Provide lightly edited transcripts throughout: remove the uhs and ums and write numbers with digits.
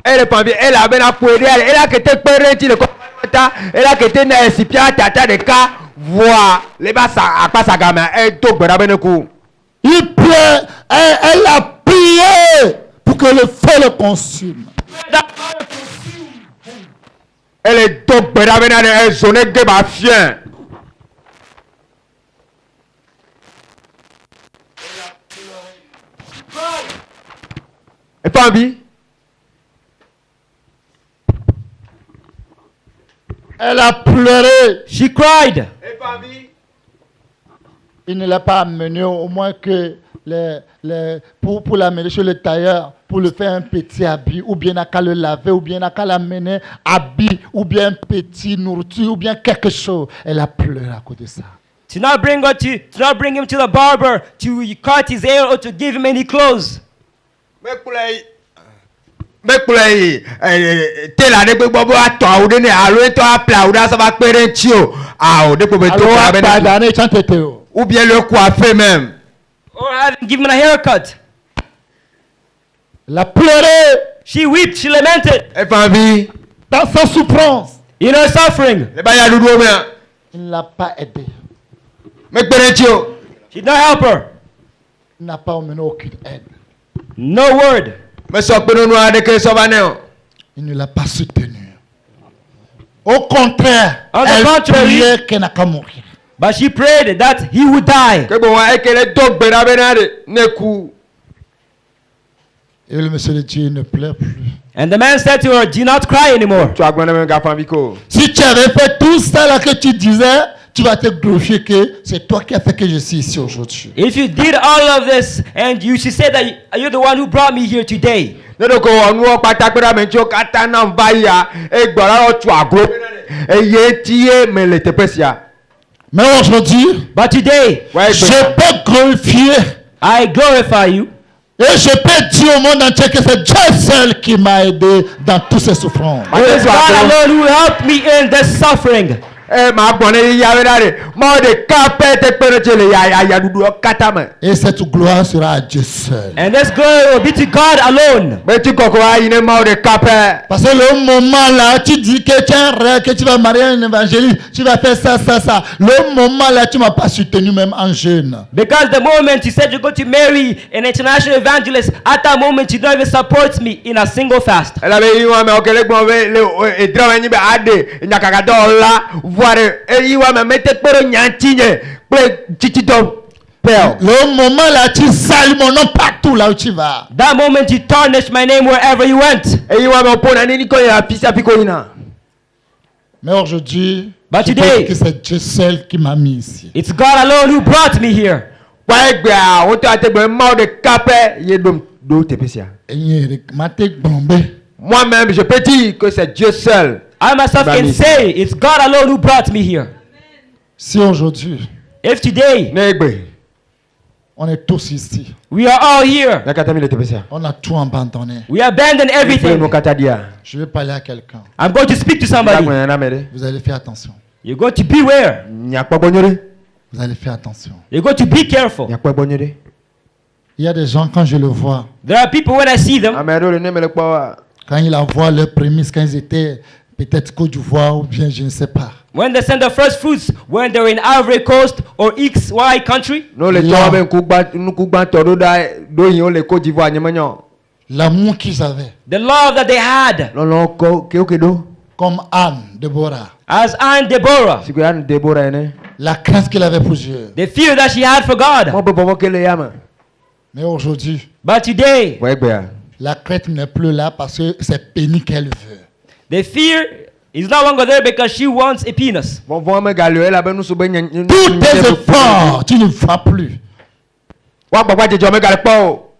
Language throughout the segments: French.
Elle est pas bien, elle a bien appuyé, elle a été pérenti le commentaire, elle a été n'esipia tata de cas, voir les basses à pas sa gamme, elle toque ben coup. Il pleut, elle a prié pour que le feu le consume. Elle est toque ben elle sonne de ma chien. Et pas envie? Elle a pleuré. She cried. Et pas envie? Il ne l'a pas amené au moins que pour l'amener chez le tailleur, pour le faire un petit habit, ou bien à qu'à le laver, ou bien à qu'à l'amener habit, ou bien un petit nourriture, ou bien quelque chose. Elle a pleuré à cause de ça. To not bring him to the barber to cut his hair or to give him any clothes. Mais pour les tel année que bobo a toi ou donné à l'autre à plat ou ça va pérer tio ah ou de pour ou bien le coiffer même Or having given a haircut. Elle a pleuré She wept, she lamented. et pas envie dans sa souffrance. In her suffering. les baya doudou mais Il ne l'a pas aidé. mais pérer tio She did not help her. Il n'a pas amené aucune aide. No word. mais ça peut nous aider que ça va non Il ne l'a pas soutenu. Au contraire, On the elle contrary. priait qu'elle n'a qu'à mourir. But she prayed that he would die. que bon et que les dog benade ne coup Et le monsieur de Dieu ne pleure plus. And the man said to her, do not cry anymore. tu as gagné un gars vico Si tu avais fait tout ça là que tu disais, tu vas te glorifier que c'est toi qui as fait que je suis ici aujourd'hui. If you did all of this and you should say that you're the one who brought me here today. ne donc on nous pas ta pera mais tu kata na mbaya e gbara o tu agro e ye tie mais le tepesia Mais aujourd'hui, But today, ouais je peux glorifier I glorify you. et je peux dire au monde entier que c'est Dieu seul qui m'a aidé dans toutes ces souffrances. It is God alone who helped me in this suffering. eh ma bonne ya venare mo de capet te perechele ya dudu kata me Et cette gloire sera à Dieu seul. And this glory will be to God alone. mais tu koko ayi ne mo de capet Parce que le moment là, tu dis que tu es un rêve, que tu vas marier un évangéliste, tu vas faire ça. Le moment là, tu ne m'as pas soutenu même en jeûne. Because the moment you said you're going to marry an international evangelist, at that moment you don't even support me in a single fast. elle avait eu mais okele gbon le e drama ni be ade nyakaka do la voir e yi wa me mete poro nyantinye pe titito pel Le moment là, tu salis mon nom partout là où tu vas. That moment you tarnish my name wherever you went. e yi wa me pona ni ko ya pisa piko ina Mais aujourd'hui, But je peux today- dire que c'est Dieu seul qui m'a mis ici. It's God alone who brought me here. pa egbe a on te ategbe mo de capet ye do tepesia Et il m'a été bombé. moi-même je peux dire que c'est Dieu seul I myself Brought can me say it's God alone who brought me here. Si aujourd'hui, If today ne egbe on est tous ici, we are all here, nakata mi le tepesia on a tout abandonné. we abandon everything everything. no kata dia Je vais parler à quelqu'un. I'm going to speak to ba somebody. gwen na mere Vous allez faire attention. You're going to beware. nya pa bonyore Vous allez faire attention. You're going to be careful. nya pa bonyore Il y a des gens, quand je le vois, There are people when I see them, amero le ne me le pa quand ils envoient leurs prémices, quand ils étaient peut-être Côte d'Ivoire ou bien je ne sais pas. when they send the first fruits, when they're in Ivory Coast or XY country, no le Yeah. to ben ku gba to do yin o le Côte d'Ivoire nyemanyo L'amour qu'ils avaient, the love that they had, lolo ko ke o kedo comme Anne, Déborah, as Anne Deborah, siku ya Deborah ene la crainte qu'il avait pour Dieu. the fear that she had for God. mo bo bo kele ya ma Mais aujourd'hui, But today, wa egbe a la crainte n'est plus là parce que c'est pénible qu'elle veut. the fear is no longer there because she wants a penis. bon bon me galio ela ben so ben Tous tes efforts, tu ne vas plus. wa gbagba jejo me gal po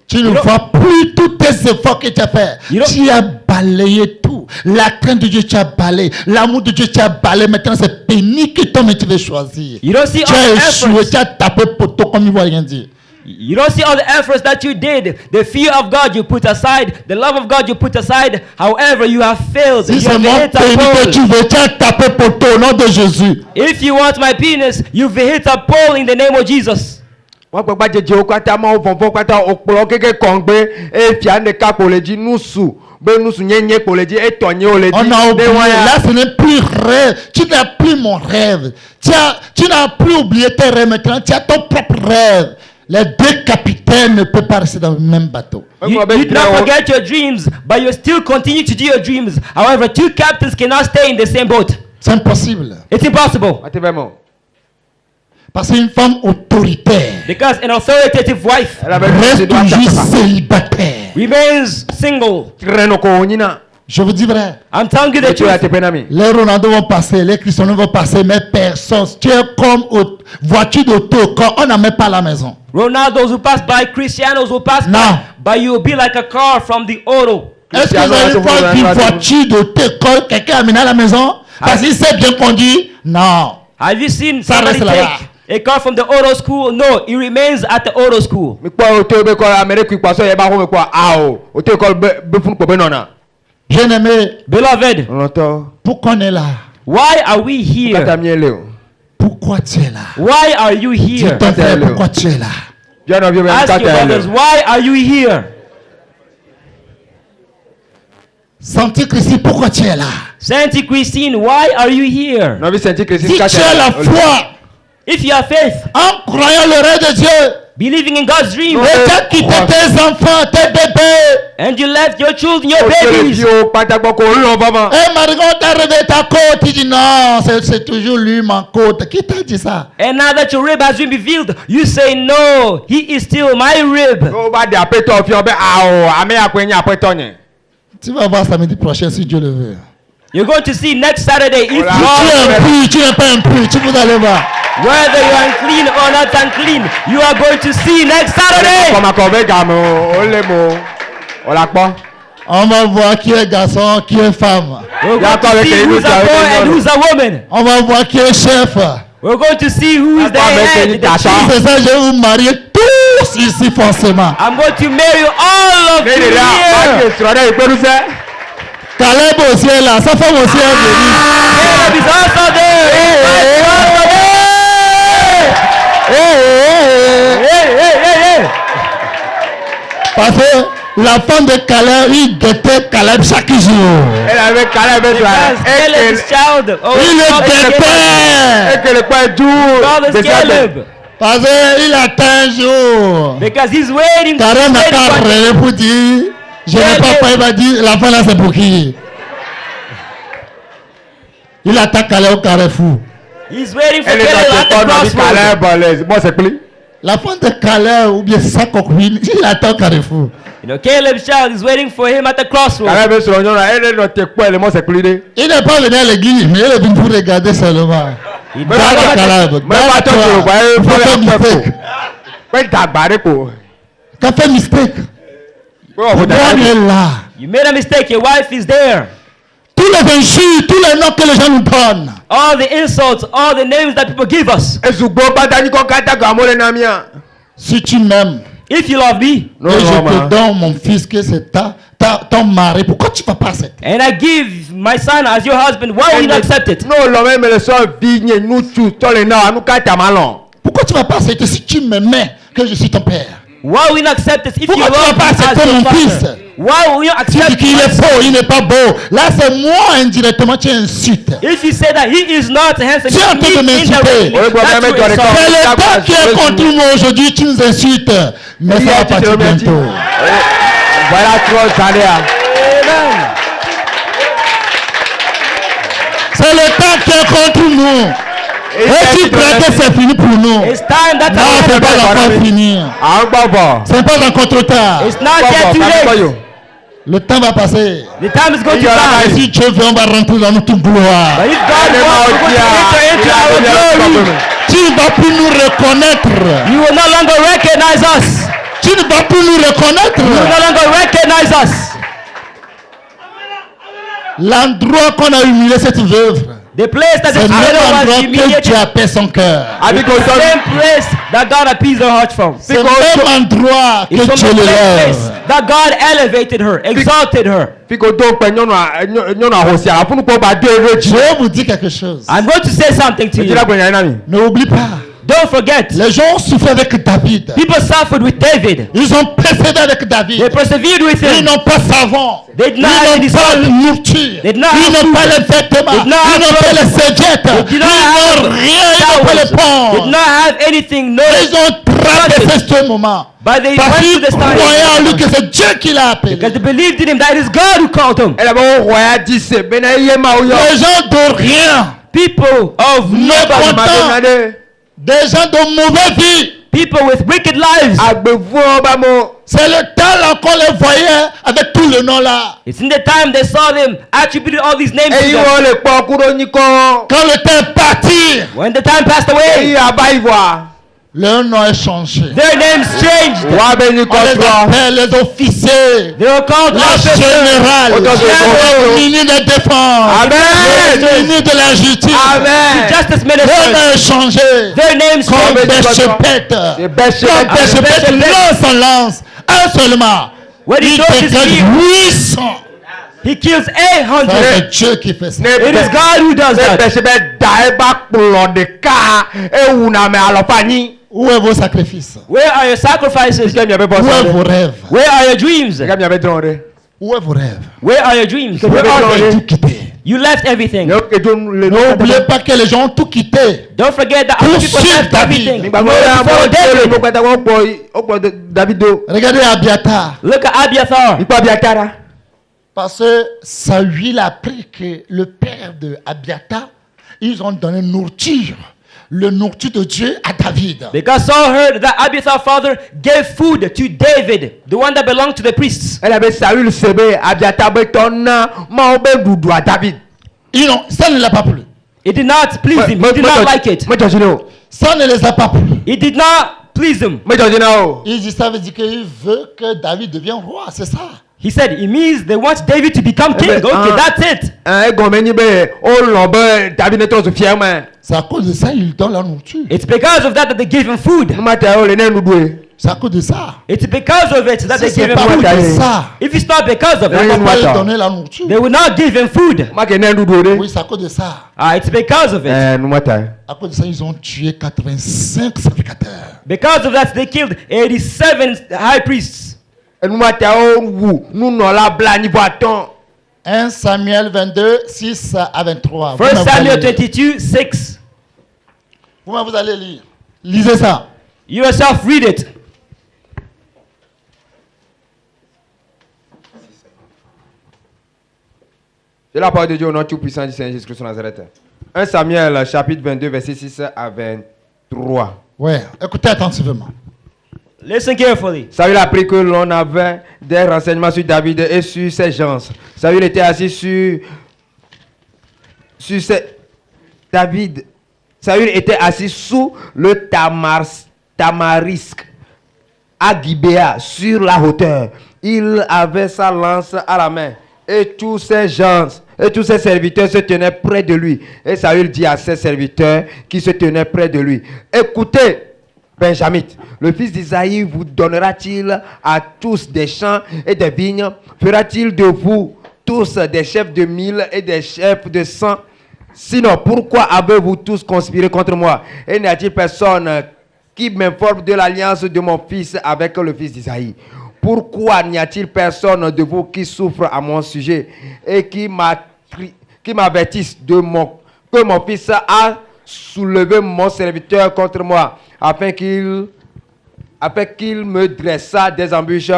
Tu ne vois plus tous tes efforts que tu as fait. You don't- Tu as balayé tout. La crainte de Dieu, tu as balayé. L'amour de Dieu, tu as balayé. Maintenant, c'est pénible que toi, mais tu veux choisir. You don't see Tu all as the échoué, efforts. tu as tapé poteau comme il ne voit rien dire. You don't see all the efforts that you did. The fear of God you put aside. The love of God you put aside. However, you have failed. Si You c'est have mon hit a pénible que tu pole. veux, tu as tapé poteau au nom de Jésus. If you want my penis, you've hit a pole in the name of Jesus. wọ́n gbọ́ gbàjẹjẹ o kata máa fọ̀nfọ̀n kata ọ̀pọ̀lọ́ kékeré kan gbé efia ne ka kò lè jí nusu gbé nusu nyẹ́nyẹ́ kò lè jí etọ̀ nyẹ́ o lè jí. On a oublié, là ce n'est plus rêve, tu n'as plus mon rêve, tu n'as plus oublié tes rêves maintenant, tu as ton propre rêve. Les deux capitaines ne peuvent pas rester dans le même bateau. You did not forget your dreams, but you still continue to do your dreams. However, two captains cannot stay in the same boat. C'est impossible. It's impossible. Parce qu'une femme autoritaire Because an authoritative wife reste toujours célibataire. remains single. Je vous dis vrai. I'm telling you the truth. Les Ronaldo vont passer, les Cristiano vont passer, mais personne. Tu es comme voiture d'auto quand on n'amène pas à la maison. Ronaldos will pass by, Cristianos will pass No. by, but you will be like a car from the auto. Est-ce que vous avez pas vu voiture d'auto quand quelqu'un a amené à la maison? Parce qu'il sait bien conduire? Non. Have you seen Ça somebody reste là-bas. take a car from the auto school? No, it remains at the auto school. Bien aimé, Beloved, pourquoi on est là? why are we here? Pourquoi tu es là? Why are you Dis here? ton frère, pourquoi tu es là? Ask your brothers, why are you here? Santi Christi, pourquoi tu es là? Sainte Christine, why are you here? Si tu as la foi, If you have faith, en croyant le rêve de Dieu, believing in God's dream, et tu as quitté tes enfants, tes bébés, and you left your children, your babies, et Marigon t'a réveillé ta côte, tu dis non, c'est toujours lui ma côte. Qui t'a dit ça? and now that your rib has been revealed, you say, no, he is still my rib. Tu vas voir samedi prochain si Dieu le veut. You're going to see next Saturday if Si you tu es are, impur, tu n'es pas impur, tu peux aller voir. whether you are unclean or not unclean, you are going to see next Saturday. On va voir qui est garçon, qui est femme. We're going to see who's a boy and who's a woman. On va voir qui est chef. We're going to see who is the head. the Si chief. c'est ça, je vais vous marier tous ici forcément. I'm going to marry all of you here. Caleb aussi est là, sa femme aussi est venue. Caleb is also there. Hey. Parce que la femme de Caleb, il guettait Caleb chaque jour. Because Caleb's child. Oh, Il le Father's guettait. Caleb. Parce qu'il attend un jour. Because he's waiting. Caleb n'a waiting qu'à for- rêver pour dire, je n'ai pas pas, il va dire, l'enfant là c'est pour qui? Il attend Caleb au carrefour. He's waiting for Caleb at the crossroads. La femme de Caleb, ou bien sa concubine, il attend au carrefour. You know, Caleb's child is waiting for him at the crossroads. Il n'est pas venu à l'église, mais il est venu pour regarder seulement. He Garde Caleb, garde-toi. T'as fait mistake. Pourquoi il est là? You made a mistake. Your wife is there. Tous les injures, tous les noms que les gens nous donnent. All the insults, all the names that people give us. Si tu m'aimes, If you love me, et je te donne mon fils que c'est ton mari, pourquoi tu ne vas pas accepter? and I give my son as your husband, why will you not accept it? Pourquoi tu ne vas pas accepter si tu m'aimais que je suis ton père? Why will you not accept it if you Pourquoi tu ne vas love pas me as accepter your mon fils? father? Why will you Tu dis accept qu'il my est son? beau, il n'est pas beau. Là, c'est moi indirectement, tu insultes. If you say that he is not handsome, Tu es en train de m'insulter. that's you insult. C'est le temps qui est contre moi aujourd'hui, tu nous insultes. Mais ça va partir bientôt. Amen. C'est le temps qui est contre nous. Et tu crois que c'est fini pour nous? It's time that Non, c'est pas encore fini. C'est pas encore trop tard. It's not yet too late. Le temps va passer. The time is going to Et pass. si Dieu veut, on va rentrer dans notre gloire. But if God wants, we're going to enter into our glory. Tu ne vas plus nous reconnaître. You will no longer recognize us. Tu ne vas plus nous reconnaître. You will no longer recognize us. L'endroit qu'on a humilié cette veuve, The place that c'est the le même widow was endroit que humiliated. Dieu appelle son cœur. The same place that God appeased her heart from. C'est le même endroit que It's from Dieu the same l'élève. place that God elevated her, exalted her. Je vais vous dire quelque chose. I'm going to say something to you. Ne oublie pas. Don't forget. Les gens ont souffert avec David. People suffered with David. Ils ont persévéré avec They David. persevered with Ils him. n'ont pas savon. They Ils did not have any n'ont pas salt. de nourriture. They did not Ils have n'ont pas food. les vêtements. They did not Ils have n'ont pas clothes. les serviettes. They Ils did not have n'ont rien. Ils n'ont pas les They did ponts. not have anything. No. Ils ont traversé ce moment. But they Parce went qu'ils to the croyaient en lui start. que c'est Dieu qui l'a appelé. Because they believed in him. That it is God who called him. Elle a bon roi dit c'est ben yé ma ou yo. Les gens de rien. People of Mécontents. Madame Des gens de mauvaise vie. people with wicked lives. agbevo ba mo. C'est le temps là qu'on les voyait avec tout le nom là. It's in the time they saw them attributed all these names to Eyi them. wo le po kuro ni ko. Quand le temps est parti, When the time passed Eyi away, aba ivoa. leur nom est changé. their names changed. Wa be ni ko On les tro. appelle les officiers, They were called les officers, générales, Autant les ministres de défense, Amen. les ministres de la justice. the Amen. justice Leur nom ministers. est changé. Their names Comme changed. Béchepète. C'est bêche. Comme Béchepète lance en lance. Un seulement. When he Il throws his dégage spear, 800. he kills Ça, 800. c'est Dieu qui fait ça. It is God who does Ne that. bêche be da e ba kpolo de ka e wu na me alofani. Où est vos sacrifices? Where are your sacrifices? Ke mi be Où boss. est vos rêves? Where are your dreams? Ke mi be dronre. Où est vos rêves? Where are your dreams? Where Vous are avez they? tout quitté. You left everything. Yo ke don le N'oubliez pas que les gens ont tout quitté. Don't forget that other people Poursuivre left David. everything. Nígbà No, mo ra before mo tele mo David. pata o po Davido. Regardez Abiathar. Look at Abiathar. Ipa biatara. Parce que Saül a appris que le père de Abiathar, ils ont donné nourriture, le nourriture de Dieu à David. Because Saul heard that Abiathar's father gave food to David, the one that belonged to the priests. Elle avait Saül sebe Abiata be tonna ma o be dudu a David. Ça ne l'a pas plu. It did not please him. He did not like it. Mo jojina o. Ça ne les a pas plu. It did not please him. Mo jojina o. Il dit, ça veut dire qu'il veut que David devienne roi, c'est ça. He said it means they want David to become king. but, Okay, that's it. E go me ni be o lo be David ne to so fier ma. C'est à cause de ça qu'il donne la nourriture. It's because of that that they gave him food. Ma ta o le ne nudu e. C'est à cause de ça. It's because of it that Si they c'est gave him pas à food. cause de Food. ça, If it's not because of on that, va pas lui Attends. donner la nourriture. they will not give him food. Ma ke ne nudu de. Oui, c'est à cause de ça. It's because of it. Nu ma ta. À cause de ça, ils ont tué 85 sacrificateurs. Because of that, they killed 87 high priests. Nu ma ta o wu nu no la bla ni bo aton. 1 Samuel 22, 6 à 23. 1 Samuel Vous-même, 22, 6. vous allez lire. Lisez ça. You yourself read it. C'est la parole de Dieu au nom tout-puissant du Seigneur Jésus-Christ de Nazareth. 1 Samuel chapitre 22 verset 6 à 23. Ouais, écoutez attentivement. Listen carefully. Saül a appris que l'on avait des renseignements sur David et sur ses gens. Saül était assis sur David. Saül était assis sous le tamarisque à Gibéa, sur la hauteur. Il avait sa lance à la main et tous ses gens et tous ses serviteurs se tenaient près de lui. Et Saül dit à ses serviteurs qui se tenaient près de lui: écoutez, Benjamin, le fils d'Isaïe vous donnera-t-il à tous des champs et des vignes? Fera-t-il de vous tous des chefs de 1000 et des chefs de 100? Sinon, pourquoi avez-vous tous conspiré contre moi? Et n'y a-t-il personne qui m'informe de l'alliance de mon fils avec le fils d'Isaïe? Pourquoi n'y a-t-il personne de vous qui souffre à mon sujet et qui m'avertisse que mon fils a soulevé mon serviteur contre moi, afin qu'il me dressa des embûches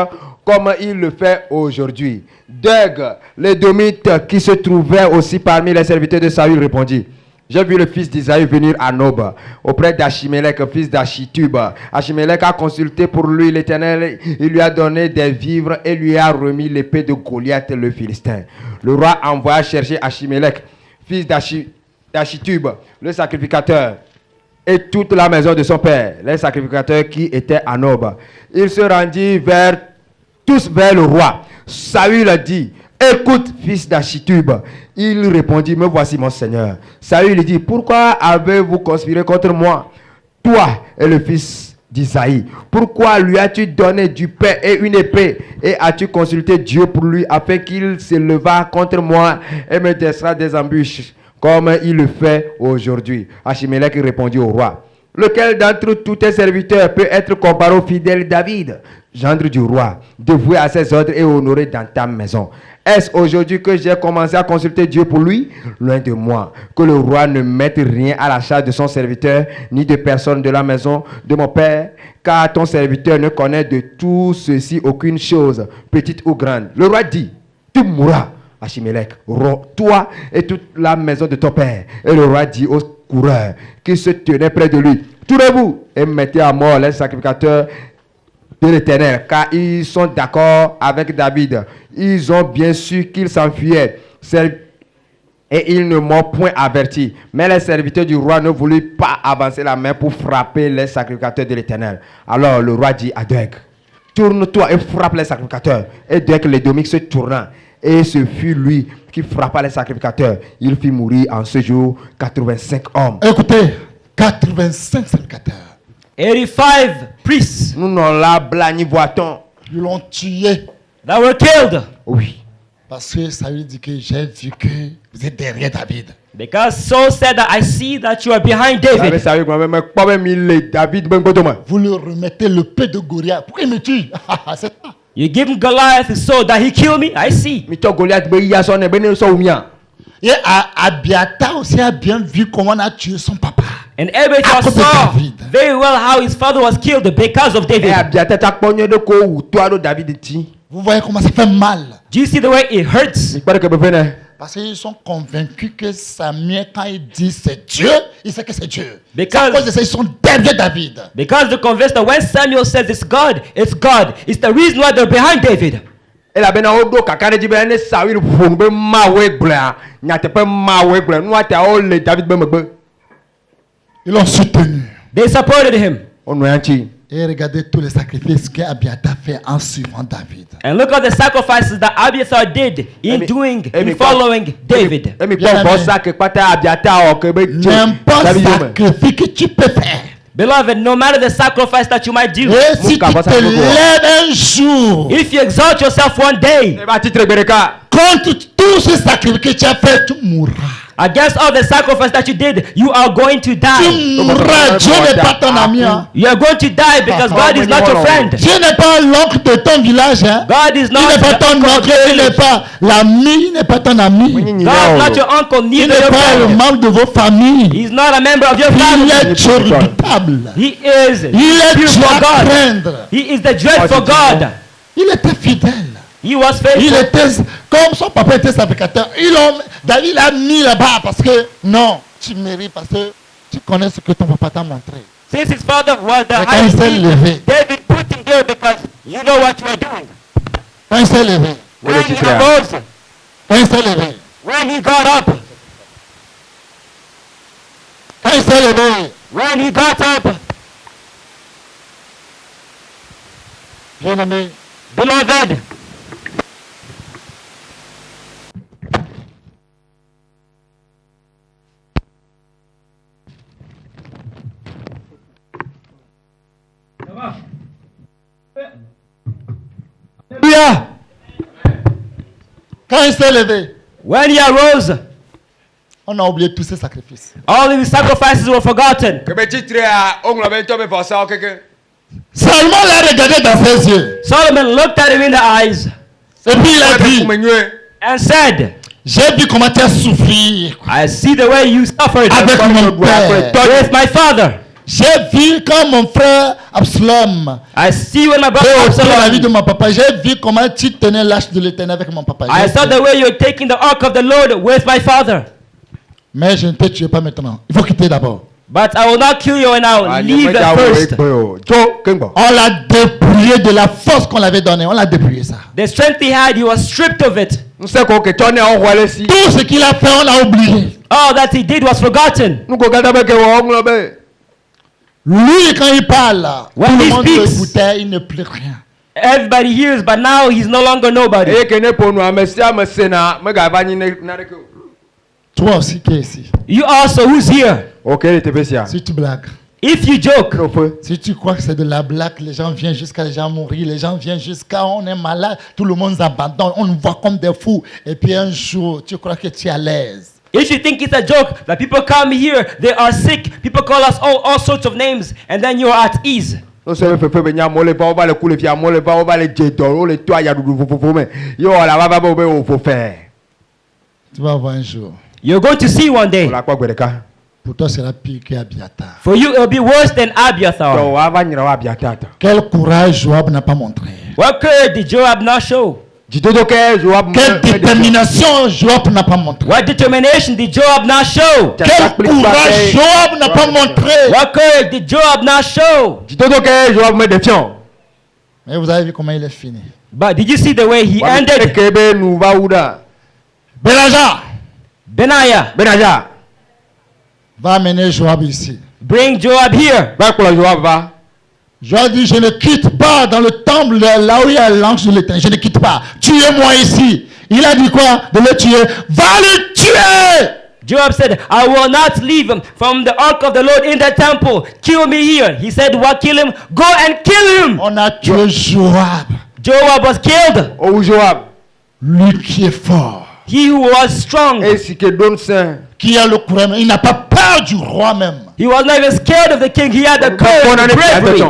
comme il le fait aujourd'hui? Doeg, l'édomite qui se trouvait aussi parmi les serviteurs de Saül, répondit: j'ai vu le fils d'Isaïe venir à Nob, auprès d'Achimélec, fils d'Achitub. Achimélec a consulté pour lui l'Éternel, il lui a donné des vivres et lui a remis l'épée de Goliath le Philistin. Le roi envoya chercher Achimélec, fils d'Achitub, le sacrificateur, et toute la maison de son père, les sacrificateurs qui étaient à Nob. Il se rendit tous vers le roi. Saül dit: écoute, fils d'Achitub. Il répondit: me voici mon seigneur. Saül lui dit: pourquoi avez-vous conspiré contre moi, toi et le fils d'Isaïe? Pourquoi lui as-tu donné du pain et une épée? Et as-tu consulté Dieu pour lui, afin qu'il se levât contre moi et me dressera des embûches, comme il le fait aujourd'hui? Achimélec répondit au roi: Lequel d'entre tous tes serviteurs peut être comparé au fidèle David, gendre du roi, dévoué à ses ordres et honoré dans ta maison? Est-ce aujourd'hui que j'ai commencé à consulter Dieu pour lui? Loin de moi, que le roi ne mette rien à la charge de son serviteur, ni de personne de la maison de mon père, car ton serviteur ne connaît de tout ceci aucune chose, petite ou grande. Le roi dit, tu mourras, Achimélec, toi et toute la maison de ton père. Et le roi dit aux coureurs qui se tenaient près de lui, tournez-vous et mettez à mort les sacrificateurs de l'Éternel, car ils sont d'accord avec David. Ils ont bien su qu'il s'enfuyait et ils ne m'ont point averti. Mais les serviteurs du roi ne voulurent pas avancer la main pour frapper les sacrificateurs de l'Éternel. Alors le roi dit à Doeg, tourne-toi et frappe les sacrificateurs. Et Doeg l'édomite se tourna, et ce fut lui qui frappa les sacrificateurs. Il fit mourir en ce jour 85 hommes. Écoutez, 85 sacrificateurs. 85 priests Nous n'en la blani voit-on. Ils l'ont tué. that were killed. Oui. Parce que ça veut dire que j'ai vu que vous êtes derrière David. Because Saul said that I see that you are behind Vous savez, David. ça veut dire que pas même il est David ben Godoma. Vous lui remettez le peu de Goliath. Pourquoi il me tue? C'est ça. You give him Goliath so that he kill me. I see. Mi to Goliath be ya son e be ne so umia. Et Abiathar aussi a bien vu comment on a tué son papa. And Abiathar À cause de saw David. very well how his father was killed because of E David. Abiata ta ponyo de ko wu to ado David ti. Vous voyez comment ça fait mal. Do you see the way it hurts? Mi pare ke be fene. Parce qu'ils sont convaincus que Samuel, quand il dit c'est Dieu, il sait que c'est Dieu. Because- C'est à cause de ça, ils sont derrière David. Because they're convinced that when Samuel says it's God, it's God. It's the reason why they're behind David. E la be na o do kakare di be ne Saul fun be ma we gbla. Nya te pe ma we gbla. Nu ata o le David be megbe. Ils l'ont soutenu. They supported him. Onu yanchi. Et regardez tous les sacrifices qu'Abiathar fait en suivant David. And look at the sacrifices that Abiathar did in following David. E mi Bien pa bo aimé. sa ke pata Abiata o ke be N'importe David yo me. sacrifice que tu peux faire. Beloved, no matter the sacrifice that you might do, Et si tu Muka, te ça, c'est lèves un jour if you exalt yourself one day E ba titre bereka. contre tout ce sacrifice que tu as fait, tu mourras. against all the sacrifice that you did, you are going to die. Tu mourras. Dieu n'est pas ton ami. Hein. You are going to die because God is not your friend. Dieu n'est pas l'oncle de ton village. Hein. God is Il not n'est pas your ton uncle of oncle, your il n'est village. pas l'ami, il n'est pas ton ami. God is not your uncle, Il neither n'est your pas le friend. membre de vos familles. He's not a member of your Il family. est redoutable. He is Il est pure Dieu for à God. craindre. He is the dread for God. Il était fidèle. He was Il faithful. était, comme son papa était sacrificateur, David l'a mis là-bas parce que, non, tu mérites parce que tu connais ce que ton papa t'a montré. Since his father was the Mais quand high il s'est priest, levé, David put him there because you know what you are doing. quand il s'est levé, When he Titre. arose, quand il s'est levé, when he got up, quand il s'est levé, when he got up, bien aimé, beloved, Hallelujah. quand il s'est levé, When he arose, on a oublié tous ces sacrifices. all of his sacrifices were forgotten. Ke be titre a ongla be to be fosa o keke. Seulement il a regardé dans ses yeux. Solomon looked at him in the eyes Et puis il a dit, and said, j'ai vu comment tu as souffert I see the way you suffered avec mon père. with my father. J'ai vu quand mon frère Absalom I see when my brother ôté la vie de Absalom. mon papa. J'ai vu comment tu tenais l'arche de l'éternel avec mon papa. I J'ai saw vu. the way you're taking the ark of the Lord with my father. Mais je ne te tue pas maintenant. Il faut quitter d'abord. But I will not kill you and I will leave at first. Jo kengbo. On l'a dépouillé de la force qu'on l'avait donnée. On l'a dépouillé ça. The strength he had, he was stripped of it. Nous sait ko ke tone o wale si. Tout ce qu'il a fait, on l'a oublié. All that he did was forgotten. Nous ko gada be ke wo ongla be. Lui, quand il parle, When tout le he monde speaks, l'écoutait, il ne plus rien. Everybody hears, but now he's no longer nobody. E ke ne ponu amesia mesena me ga ba nyi na de ko. Toi aussi qui es ici, You also, who's here? OK, il te besia. si tu blagues, If you joke, No feu. si tu crois que c'est de la blague, les gens viennent jusqu'à les gens mourir, les gens viennent jusqu'à on est malade, tout le monde s'abandonne, on nous voit comme des fous. Et puis un jour, tu crois que tu es à l'aise. If you think it's a joke that people come here, they are sick, people call us all sorts of names, and then you are at ease. Non seulement fait peu nya mole ba ba le kule fia mole ba le jeto le toi ya du fofo mais yo la ba ba o fo faire. Tu vas voir un jour. You're going to see one day. La kwa gbereka. Pour toi, c'est la pire qu'Abiathar. For you, it will be worse than Abiathar. To wa ba nyira wa biatata. Quel courage Joab n'a pas montré. What courage did Joab not show? Jitoto ke Joab. Quelle détermination Joab n'a pas montré. What determination did Joab not show? Quel courage Joab n'a pas montré. What courage did Joab not show? Jitoto ke Joab me défiant. Mais vous avez vu comment il est fini. But did you see the way he ended? Kebe nou va ouda. Benaiah, Va amener Joab ici. bring Joab here. Ba ko Joab va. Joab dit, je ne quitte pas dans le temple là où il y a l'ange de l'Éternel. Je ne quitte pas. Tuez-moi ici. Il a dit quoi? De le tuer. Va le tuer! Joab said, I will not leave him from the ark of the Lord in the temple. Kill me here. He said, what, kill him? Go and kill him. On a tué Joab. Joab was killed. O Joab. Lui qui est fort. He who was strong. Et si que donne saint. Qui a le courage. Il n'a pas peur du roi même. He was not even scared of the king. He had the courage and bravery.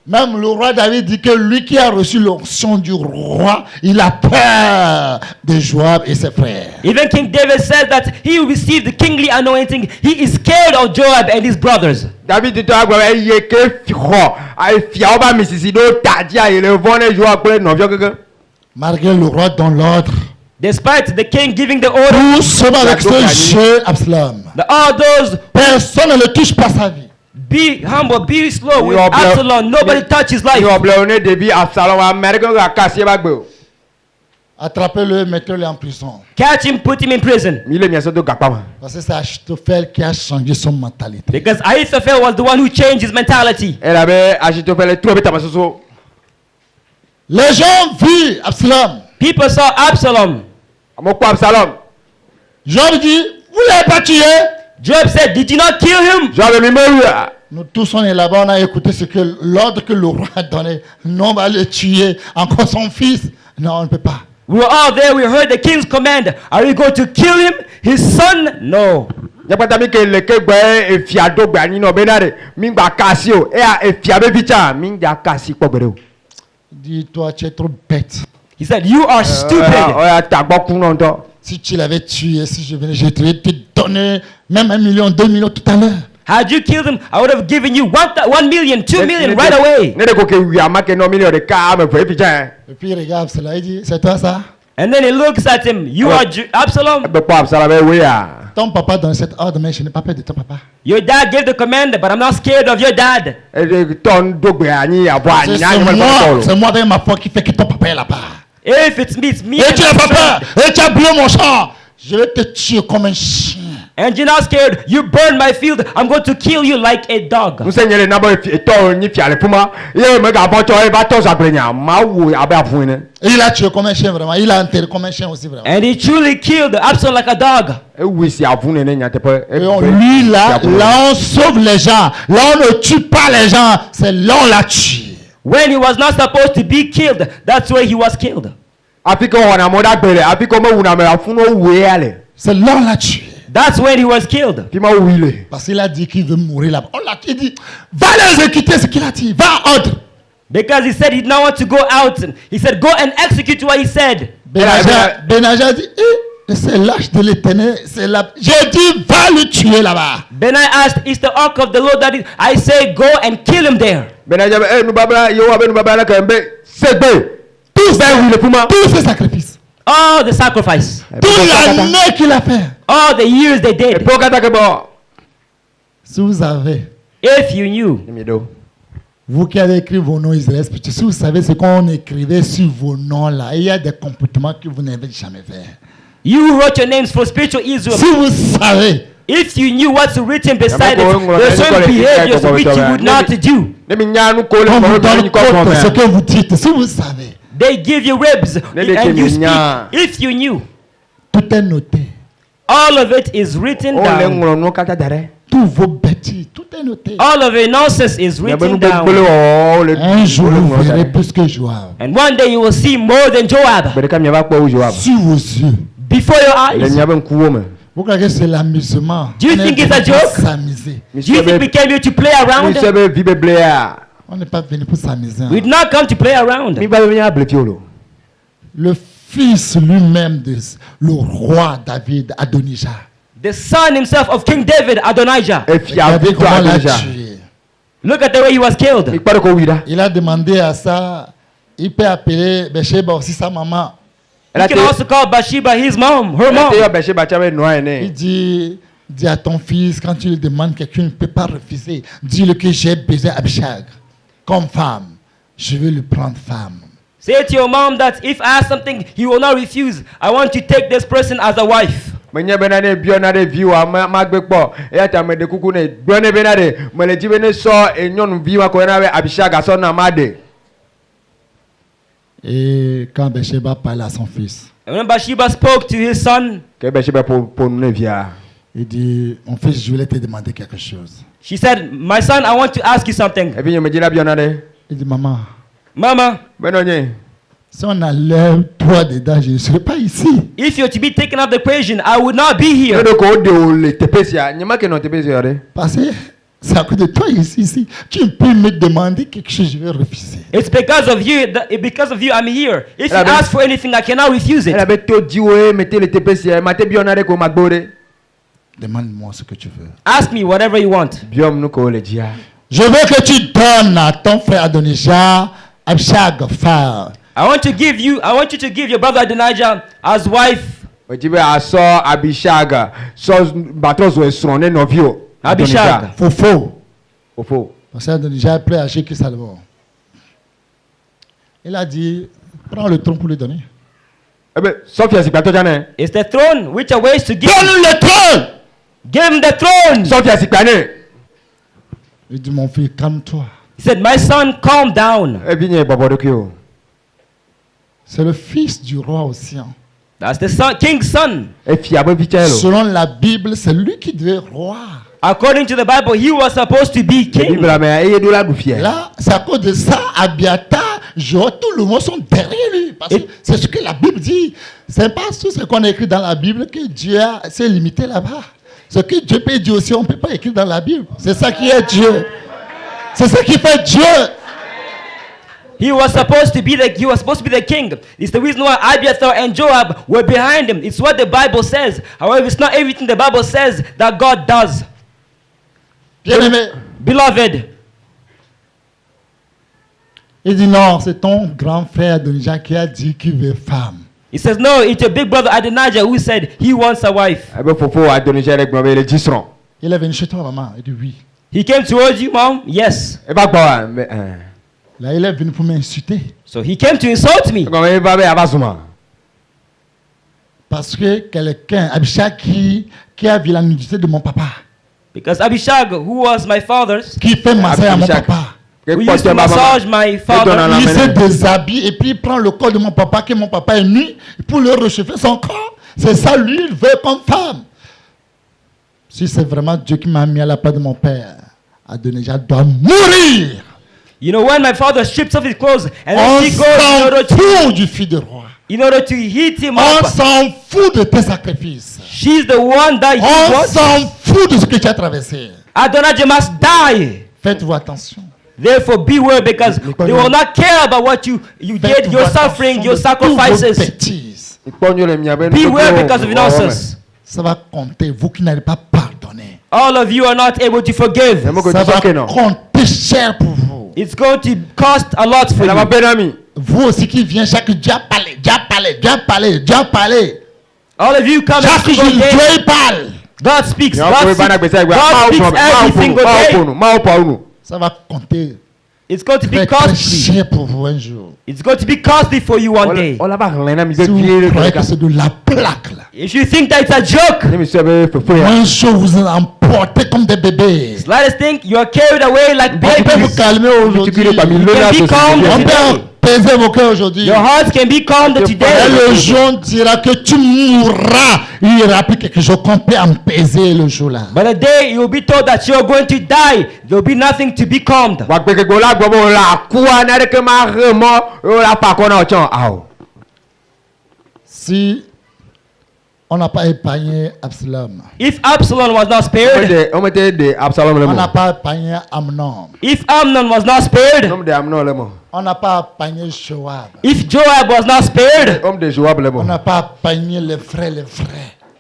Même le roi David dit que lui qui a reçu l'onction du roi, il a peur de Joab et ses frères. Even King David says that he who received the kingly anointing, he is scared of Joab and his brothers. David dit toi gwa ye ke firo. Ai fia oba misisi do tadia et le vone Joab ko no vio keke. Malgré le roi dans l'ordre. Despite the king giving the order, Nous sommes avec ce jeune Absalom. all those Personne ne le touche pas sa vie. be humble, be slow with You are blo- Absalom. Nobody touch his life. Yo blone debi Absalom American ga kasie ba gbe. Attrapez-le, mettez-le en prison. Catch him, put him in prison. Mi le mi so do gapa ma. Parce que c'est Achitophel qui a changé son mentalité. Because Ahithophel was the one who changed his mentality. Elle avait agité fait le tout beta masoso. Les gens vivent Absalom. People saw Absalom. Amoko Absalom. Joab dit, vous ne l'avez pas tué. Joab said, did you not kill him? Joab mi meru. Nous tous on est là-bas, on a écouté ce que l'ordre que le roi a donné. Non, on va le tuer. Encore son fils. Non, on ne peut pas. We were all there. We heard the king's command. Are you going to kill him? His son? No. Ya pas tabi ke le ke gbe e fia do gba ni no benare. Mi gba kasi o. E fia be bicha mi ja kasi pogbere o. Dis-toi, tu es trop bête. He said, you are stupid. Oya tagbo kun no to. Si tu l'avais tué, si je venais, je te donné même 1 million, 2 millions tout à l'heure. Had you killed him, I would have given you 1 million, 2 million right away. Ne de ko ke wi amake no million de ka me fe bicha. Et puis il regarde cela, il dit, c'est toi ça? And then he looks at him. You are Absalom. Be po Absalom e we ya. Ton papa donne cette ordre, mais je n'ai pas peur de ton papa. Your dad gave the command, but I'm not scared of your dad. E de ton do gbe ani abo ani C'est moi avec ma foi qui fait que ton papa est là-bas. If it's me Et and tu my n'as pas peur, strength, et tu as brûlé mon champ. Je vais te tuer comme un chien. and you're not scared, you burn my field, I'm going to kill you like a dog. Nous seigneur na bo to ni fia le puma. Ye me ga bon to e ba to sa brenya. Ma wu abe afun ne. Et il a tué comme un chien vraiment. Il a enterré comme un chien aussi vraiment. And he truly killed Absalom like a dog. E wi si afun ne nya te pe. Et lui là on sauve les gens. Là on ne tue pas les gens. C'est là on l'a tué. When he was not supposed to be killed, that's where he was killed. Api ko wana moda gbere. Api ko me wu na me afun no we ale. C'est là on l'a tué. That's when he was killed. Pi ma wu ile. Parce qu'il a dit qu'il veut mourir là-bas. On l'a tué. Il dit, va les exécuter ce qu'il a dit. Va en ordre. Because he said he did not want to go out. He said, go and execute what he said. Benaja dit, c'est l'âge de l'Éternel. C'est là. J'ai dit, va le tuer là-bas. Then I asked, is the ark of the Lord that is? I say, go and kill him there. Benaja nou babla yo abe nou babla ka mbe. Segbe. Tous wi le puma. ces sacrifices. All the sacrifice. Toute l'année qu'il a fait. All the years they E did. po kata ke bo. Si vous avez, If you knew, Ni do. vous qui avez écrit vos noms Israël, si vous savez ce qu'on écrivait sur vos noms là, il y a des comportements que vous n'avez jamais fait. you wrote your names for spiritual Israel. Si vous savez, If you knew what's written beside Yeah, it, there's certain behaviors which you would not do. Ne mi nya nu ko le on ko vous do donne ni ko compte de ce fo. que vous dites. Si vous savez, They give you ribs and you speak. Yeah. If you knew, tout est noté. all of it is written O le down. ngro nu kata dare. Tous vos bêtises, tout est noté. All of your nonsense is Ne be nu written be gbele down. o le. Un jour, vous verrez plus que Joab. And one day you will see more than Joab Bere ka mi ba po Joab. Sur vos yeux. before your Le eyes. nya be nkuwo me. Vous croyez que c'est l'amusement? Do you On est think it's a venu pour joke? s'amuser. Do you think we came here to play around? Monsieur be vibe blea. On n'est pas venu pour s'amuser. We did not come to play around. Mi ba venir ble piolo. Le fils lui-même de le roi David, Adonijah. The son himself of King David, Adonijah. E fi a Regardez victoire comment l'a déjà. tué. Look at the way he was Mi killed. pa ko wira. Il a demandé à ça, il peut appeler Bathsheba aussi sa maman. You can also call Bathsheba his mom, her Elle te yo mom. be ba chabe no Il ene. dit à ton fils, quand tu lui demandes quelque chose, il ne peut pas refuser. Dis-le que j'ai besoin d'Abishag comme femme. Je vais lui prendre femme. Say to your mom that if I ask something, he will not refuse. I want to take this person as a wife. Me nya be na ne bio na de viwa ma gbe po. E ya ta me de kuku ne gbo ne be na de. Me le jibe ne so enyonu bi wa ko na be Abishaga so na ma de. Et quand Bathsheba parlait à son fils, And when Bathsheba spoke to his son, Ke be shebe po ne via. il dit, mon fils, je voulais te demander quelque chose. she said, "My son, I want to ask you something." E bi me jina bio na de. Il dit, maman, Mama, Be no nye. si on enlève toi dedans, je ne serai pas ici. if you're to be taken out of the equation, I would not be E here. do ko de o le tepesia. Nyama ke no tepesia de. Parce que c'est à cause de toi ici. Tu peux me demander quelque chose, je vais refuser. It's because of you. Because of you, I'm here. If you Yeah, but- ask for anything, I cannot refuse Elle it. avait tout dit ouais, mettez le tepesia. Mate bio na de ko magbore. Demande-moi ce que tu veux. Ask me whatever you want. Biom no ko le dia. Je veux que tu donnes à ton frère Adonijah Abishag femme. I want you to give your brother Adonijah as wife. O jibe aso Abishaga. So batros we srone no vio. Abishag. Faux. Ofo. Parce que Adonijah est prêt à acheter Salomon. Il a dit, prends le tronc pour lui donner. Ebe Sophia si pato jane. It's the throne which are ways to give. Donne le trône. Give him the throne. Sophia si pane. Il dit, mon fils, calme-toi. He said, "My son, calm down." E bi nye bobo de kyo. C'est le fils du roi aussi. Hein. That's the son, king's son. E fi abo vichelo. Selon la Bible, c'est lui qui devait être roi. According to the Bible, he was supposed to be E king. Bible me e do la du fie. Là, c'est à cause de ça, Abiathar, Joab, tout le monde sont derrière lui. Parce que c'est ce que la Bible dit. C'est pas tout ce qu'on a écrit dans la Bible que Dieu s'est limité là-bas. Ce que Dieu peut dire aussi, on ne peut pas écrire dans la Bible. C'est ça qui est Dieu. C'est ça qui fait Dieu. He was supposed to be the king. It's the reason why Abiathar and Joab were behind him. It's what the Bible says. However, it's not everything the Bible says that God does. Bien-aimé, Beloved, il dit non, c'est ton grand frère Adonijah qui a dit qu'il veut femme. he says, no, it's your big brother Adonijah who said he wants a wife. Ebe fofo Adonijah le gbo be le disron. Il est venu chez toi, maman. Il dit oui. He came towards you, mom? Yes. E ba gbo me Là, il est venu pour m'insulter. So he came to insult me. Comme e ba be abazuma. Parce que quelqu'un, Abishag, qui a vu la nudité de mon papa, Because Abishag, who was my father's, qui fait massage à mon Abishag. papa, who used to massage my donne father, la il main. se déshabille et puis il prend le corps de mon papa, que mon papa est nu, pour le réchauffer son corps. C'est ça, lui, il veut comme femme. Si c'est vraiment Dieu qui m'a mis à la place de mon père, Adonijah doit mourir. you know, when my father strips off his clothes and On then he goes s'en fout du fils de roi. in order to heat him On up, s'en fout de tes sacrifices. she's the one that he On was. s'en fout de ce que tu as traversé. Adonijah must die. Faites-vous attention. Therefore, beware, because they will not care about what you did, Faites-vous your attention suffering, de your toutes vos sacrifices. bêtises. Ikponyo le miabe. Beware because of your nonsense. Ça va compter, vous qui n'allez pas pardonner. All of you are not able to forgive. Ça va compter cher pour vous. It's going to cost a lot for La va you. benami. Vous aussi qui vient chaque Dieu a parlé, Dieu a parlé, Dieu a parlé, Dieu a parlé. All of you come Chaque every jour, single day. Dieu parle. God speaks. Nyo God ko bana speaks, gbese gba. God speaks every single day. Ma pa unu. Ça va compter It's going to be très, très costly. cher pour vous un jour. It's going to be costly for you one day. Ola ba lena mi be Si vous vie croyez le que c'est de la plaque là. If you think that it's a joke, Ni mi se be fefo ya. Un jour vous en emportez comme des bébés. slightest thing, you are carried away like On peut vous babies. calmer aujourd'hui. Tu parmi You le can be calm. On today. peut apaiser vos cœurs aujourd'hui. Your hearts can be calmed Et today. le jour dira que tu mourras. Il n'y aura plus quelque chose qu'on peut apaiser le jour là. But the day you will be told that you are going to die, there will be nothing to be calmed. Wa gbe ke go la gbo bo la ku ana de ke ma remo o la pa ko na ochon awo. Si On n'a pas épargné Absalom. If Absalom was not spared, On mettait des Absalom le On n'a mot. pas épargné Amnon. if Amnon was not spared, Homme de Amnon le mot. On n'a pas épargné Joab. if Joab was not spared, Homme de Joab le mot. On n'a pas épargné les frères.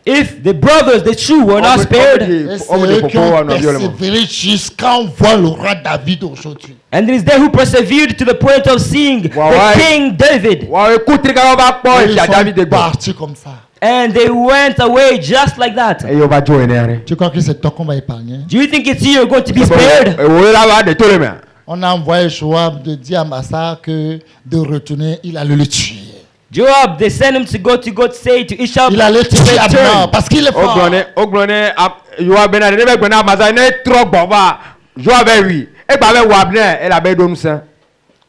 if the brothers, the true, were not spared, Et c'est Homme de eux qui Popo ont on a vu le mot. persévéré jusqu'à voir le roi David aujourd'hui. and it is they who persevered to the point of seeing Wow, the why? King David, Wa écoute quand on va pas Et il y a ils David de sont Gba. partis comme ça. and they went away just like that. Et on va jouer né. Tu crois que c'est toi qu'on va épargner? Do you think it's you going to be spared? Oui là va de tout le main. On a envoyé Joab de dire à Massa que de retourner, il allait le tuer. Joab, they sent him to say to Ishab, Il allait to tuer Abner return. parce qu'il est fort. Oglone Joab ben ne be gbena maza ne trop bova. Joab oui. E gba be Wabner e la be dom san.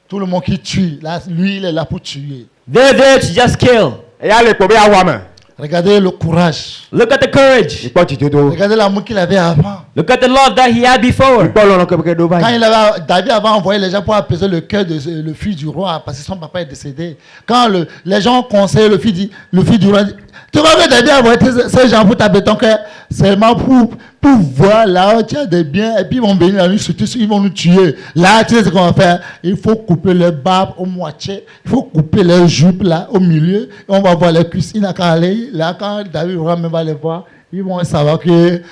Tout le monde qui tue, là, lui, il est là pour tuer. They're there to just kill. E ya le ko be awa me. Regardez le courage. Look at the courage. Ipo ti todo. Regardez l'amour qu'il avait avant. Look at the love that he had before. Ipo lo ko be do Quand ba. David avait envoyé les gens pour apaiser le cœur de le fils du roi, parce que son papa est décédé. Quand les gens conseillent le fils du roi, dit, tu vois que David a envoyé ces gens pour taper ton cœur, seulement pour voir là où tu as des biens, et puis ils vont venir la nuit, surtout ils vont nous tuer. Là, tu sais ce qu'on va faire? Il faut couper les barbes au moitié, il faut couper les jupes là au milieu, et on va voir les cuisses. Il n'a qu'à aller, là, quand David va les voir, ils vont savoir que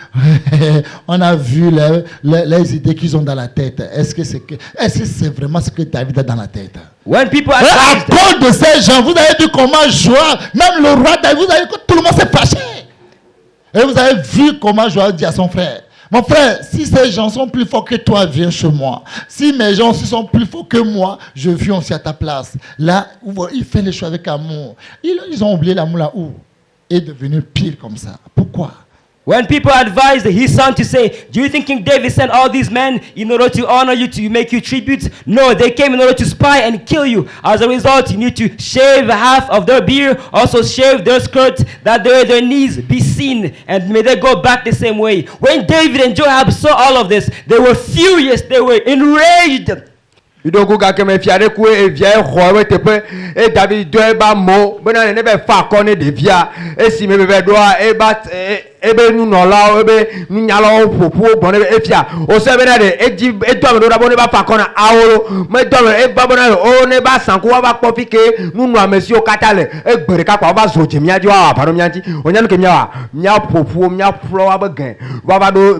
on a vu les idées qu'ils ont dans la tête. Est-ce que c'est vraiment ce que David a dans la tête? When people À advised, cause de ces gens, vous avez vu comment Joab, même le roi David, vous avez vu que tout le monde s'est fâché. Et vous avez vu comment Joab dit à son frère, mon frère, si ces gens sont plus forts que toi, viens chez moi. Si mes gens aussi sont plus forts que moi, je viens aussi à ta place. Là, il fait les choses avec amour. Ils ont oublié l'amour là où? Est devenu pire comme ça. Pourquoi? when people advised his son to say, do you think King David sent all these men in order to honor you, to make you tribute? No, they came in order to spy and kill you. As a result, you need to shave half of their beard, also shave their skirts, that their knees be seen, and may they go back the same way. When David and Joab saw all of this, they were furious, they were enraged. Idogu ga ke me fiade ku e via e ho we tepe e David do e ba mo be na ne be fa ko ne de via e si me be do e ba e be nu no la e be nu nya lo popo bon e fia o se be na de e ji e do me do da bo ne ba fa ko na aworo me do me e ba bo na o ne ba san ko wa ba po fike nu nu amesi o katale e gbere ka pa ba zo je mi aji wa pa no mi anti o nya no ke mi wa nya popo mi afro wa ba gan wa ba do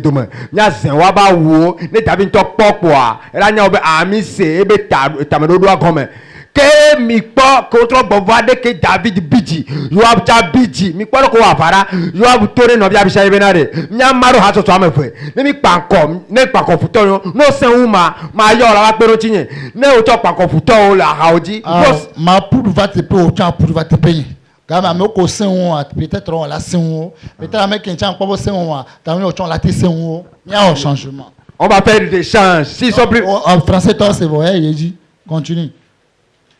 do me nya zen wa ba wo ne David to popo a nya obe ami se ebe tamedodo agome ke mi po ko tro bovade ke David biji Joab cha biji mi po ko wa fara Joab tore no bia bi sha ebe na de nya maro ha so amefe ne mi panko futo no sen uma ma yo la wa pero tinye ne o cho panko futo o la haoji Ma poudre va te payer, autant poudre va te payer. Quand même, peut-être on la peut-être avec un chien pour on la il y a un changement. on va faire des échanges s'ils sont plus En français, toi, c'est vrai, il dit. Continue.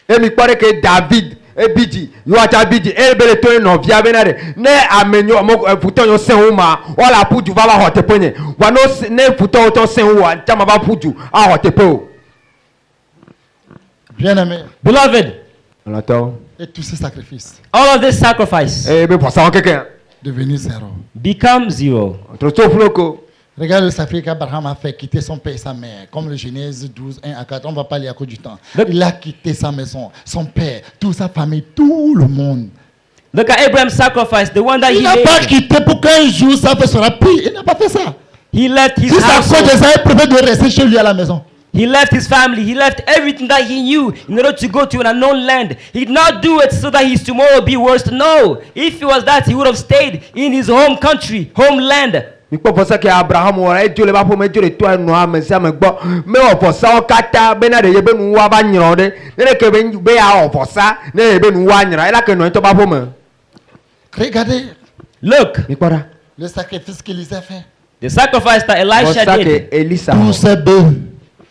et mi pare que David e biji yo ata biji e bele to no via benare ne amenyo mo futon yo sen uma wala puju va ba hote ponye wa no ne futon to sen wa chama ba puju a hote po. Bien-aimé, Beloved, on attend et tous ces sacrifices, all of this sacrifice e be posa quelqu'un devenir zéro. become zero. trop floko. Regarde le sacrifice qu'Abraham a fait quitter son père et sa mère. Comme le Genèse 12, 1 à 4. On ne va pas lire à cause du temps. Il a quitté sa maison, son père, toute sa famille, tout le monde. Look at Abraham's sacrifice, the one that Il he n'a pas made. quitté pour qu'un jour ça sera pris. Il n'a pas fait ça. He left his Si ça cause household. de ça, il préfère de rester chez lui à la maison. He left his family. He left everything that he knew in order to go to an unknown land. He did not do it so that his tomorrow would be worse. No. If it was that, he would have stayed in his home country, homeland. Mi po posa ke Abraham ora e jole ba po me jole to anu amesi amegbo me o posa o kata be na de ye be nu wa ba nyiro de ne ke be ya o posa ne ye be nu wa nyira e la ke no to ba po me. Regardez Look, Mi pora le sacrifice qu'Élisée a fait. the sacrifice that Elisha posa did. ke Elisa Tous ses bœufs.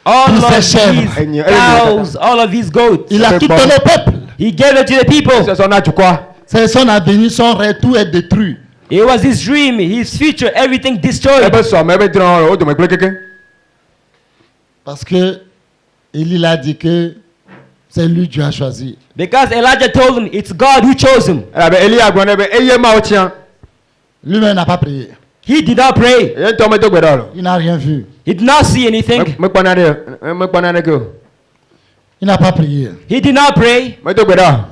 All Tous of ses chèvres. his cows, all of his goats. Il a C'est tout bon. donné au peuple. He gave it to the people. c'est son atu quoi. C'est son avenir, son retour est détruit. It was his dream, his future, everything E destroyed. be so me be dran o do me gbe keke Parce que Élie a dit que C'est lui Dieu a choisi. Because Elijah told him it's God who chose him. elabe eli agblɔ nɛ be eye mawo tia Lui-même n'a pas prié. He did not pray. ye ŋutɔ medo gbe ɖa o lo Il n'a rien vu. He did not see anything. mekpɔna ɖe ke o Il n'a pas prié. He did not pray, medo gbe ɖa o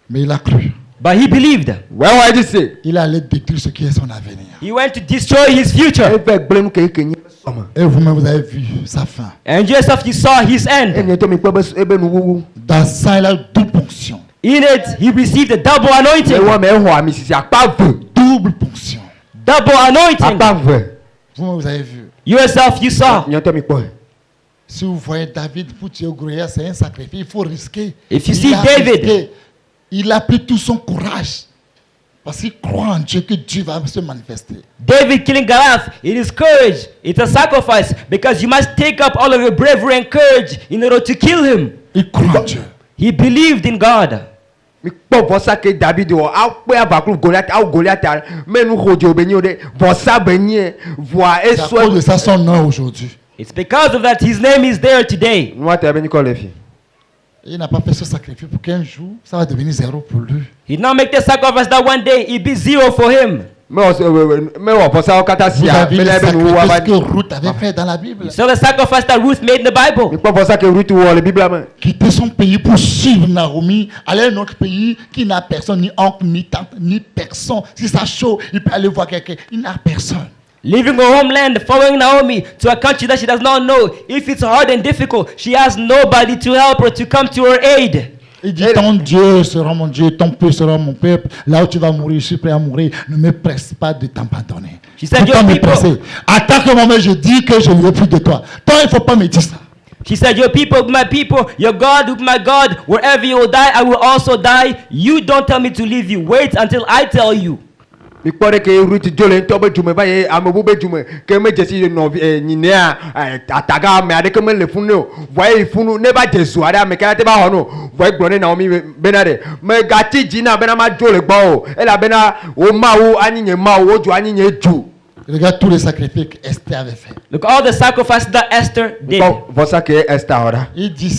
Mais il a cru. but he believed. wɛwɔ edzi se Il allait détruire ce qui est son avenir. He went to destroy his future. eve gblẽ nu ke nye sɔme Et vous-même, vous avez vu sa fin. And yourself, you saw his end. enye to mi kpɔ be ebe nuwuwu Dans ça, il a double ponction. In it, he received a double ewɔ anointing. me exɔ ami sisi akpa ve Double ponction. Double anointing. akpa ve Vous-même, vous avez vu. Yourself, you saw. nye to mi kpɔ Si vous voyez David pour tuer Goliath, c'est un sacrifice. Il faut risquer. If you Il see a David- risqué. Il a pris tout son courage. Parce qu'il croit en Dieu que Dieu va se manifester. David killing Goliath, it is courage. It's a sacrifice because you must take up all of your bravery and courage in order to kill him. Il croit en Dieu. He believed in God. mi kpɔ vɔsa ke David wɔ akpɛ avakulu Goliath awo Goliath a menu xɔdzo be nyi o de vɔsa be nyi voa C'est à cause de esɔ ça son nom aujourd'hui. It's because of that his name is there today. nua tɛ be nyi kɔ le fi Il n'a pas fait ce sacrifice pour qu'un jour, ça va devenir zéro pour lui. He did not make the sacrifice that one day it be zero for him. mewɔ vɔsawo katã Vous sia avez be le la ebe nuwu wa sacrifice que va Ruth avait fait dans la Bible. You saw the sacrifice that Ruth made in the mi Bible. kpɔ vɔsa ke Ruth wɔ le Biblia me Quitter son pays pour suivre Naomi, aller à un autre pays qui n'a personne, ni oncle, ni tante, ni personne. Si ça chaud, il peut aller voir quelqu'un. Il n'a personne. Leaving her homeland, following Naomi to a country that she does not know. If it's hard and difficult, she has nobody to help her, to come to her aid. Il dit, ton Dieu sera mon Dieu, ton peuple sera mon peuple. Là où tu vas mourir, je suis prêt à mourir. Ne me presse pas de t'abandonner. She said, Pourquoi your me people- presser? À tant moment, je dis que je ne veux plus de toi. Toi, il ne faut pas me dire ça. She said, your people, my people, your God, my God, wherever you will die, I will also die. You don't tell me to leave you. Wait until I tell you. mi kpɔ ɖe ke Ruth dzo le ŋutɔ be dzume va ye amebu be dzume ke me dzesi nɔvi nyinea ataga ame aɖeke me le funu o vɔa ye funu ne va dze zu aɖe ame kaya te va xɔ no vɔa egblɔ ne Naomi bena ɖe megati dzi na bena ma dzo le gbɔ o elabena wo mawu anyi nye mawu wo dzo anyi nye dzo Regarde tous les sacrifices qu'Esther avait fait. Look, all the sacrifices that Esther did. kpɔ vɔsa ke Esther wɔ ɖa Il dit,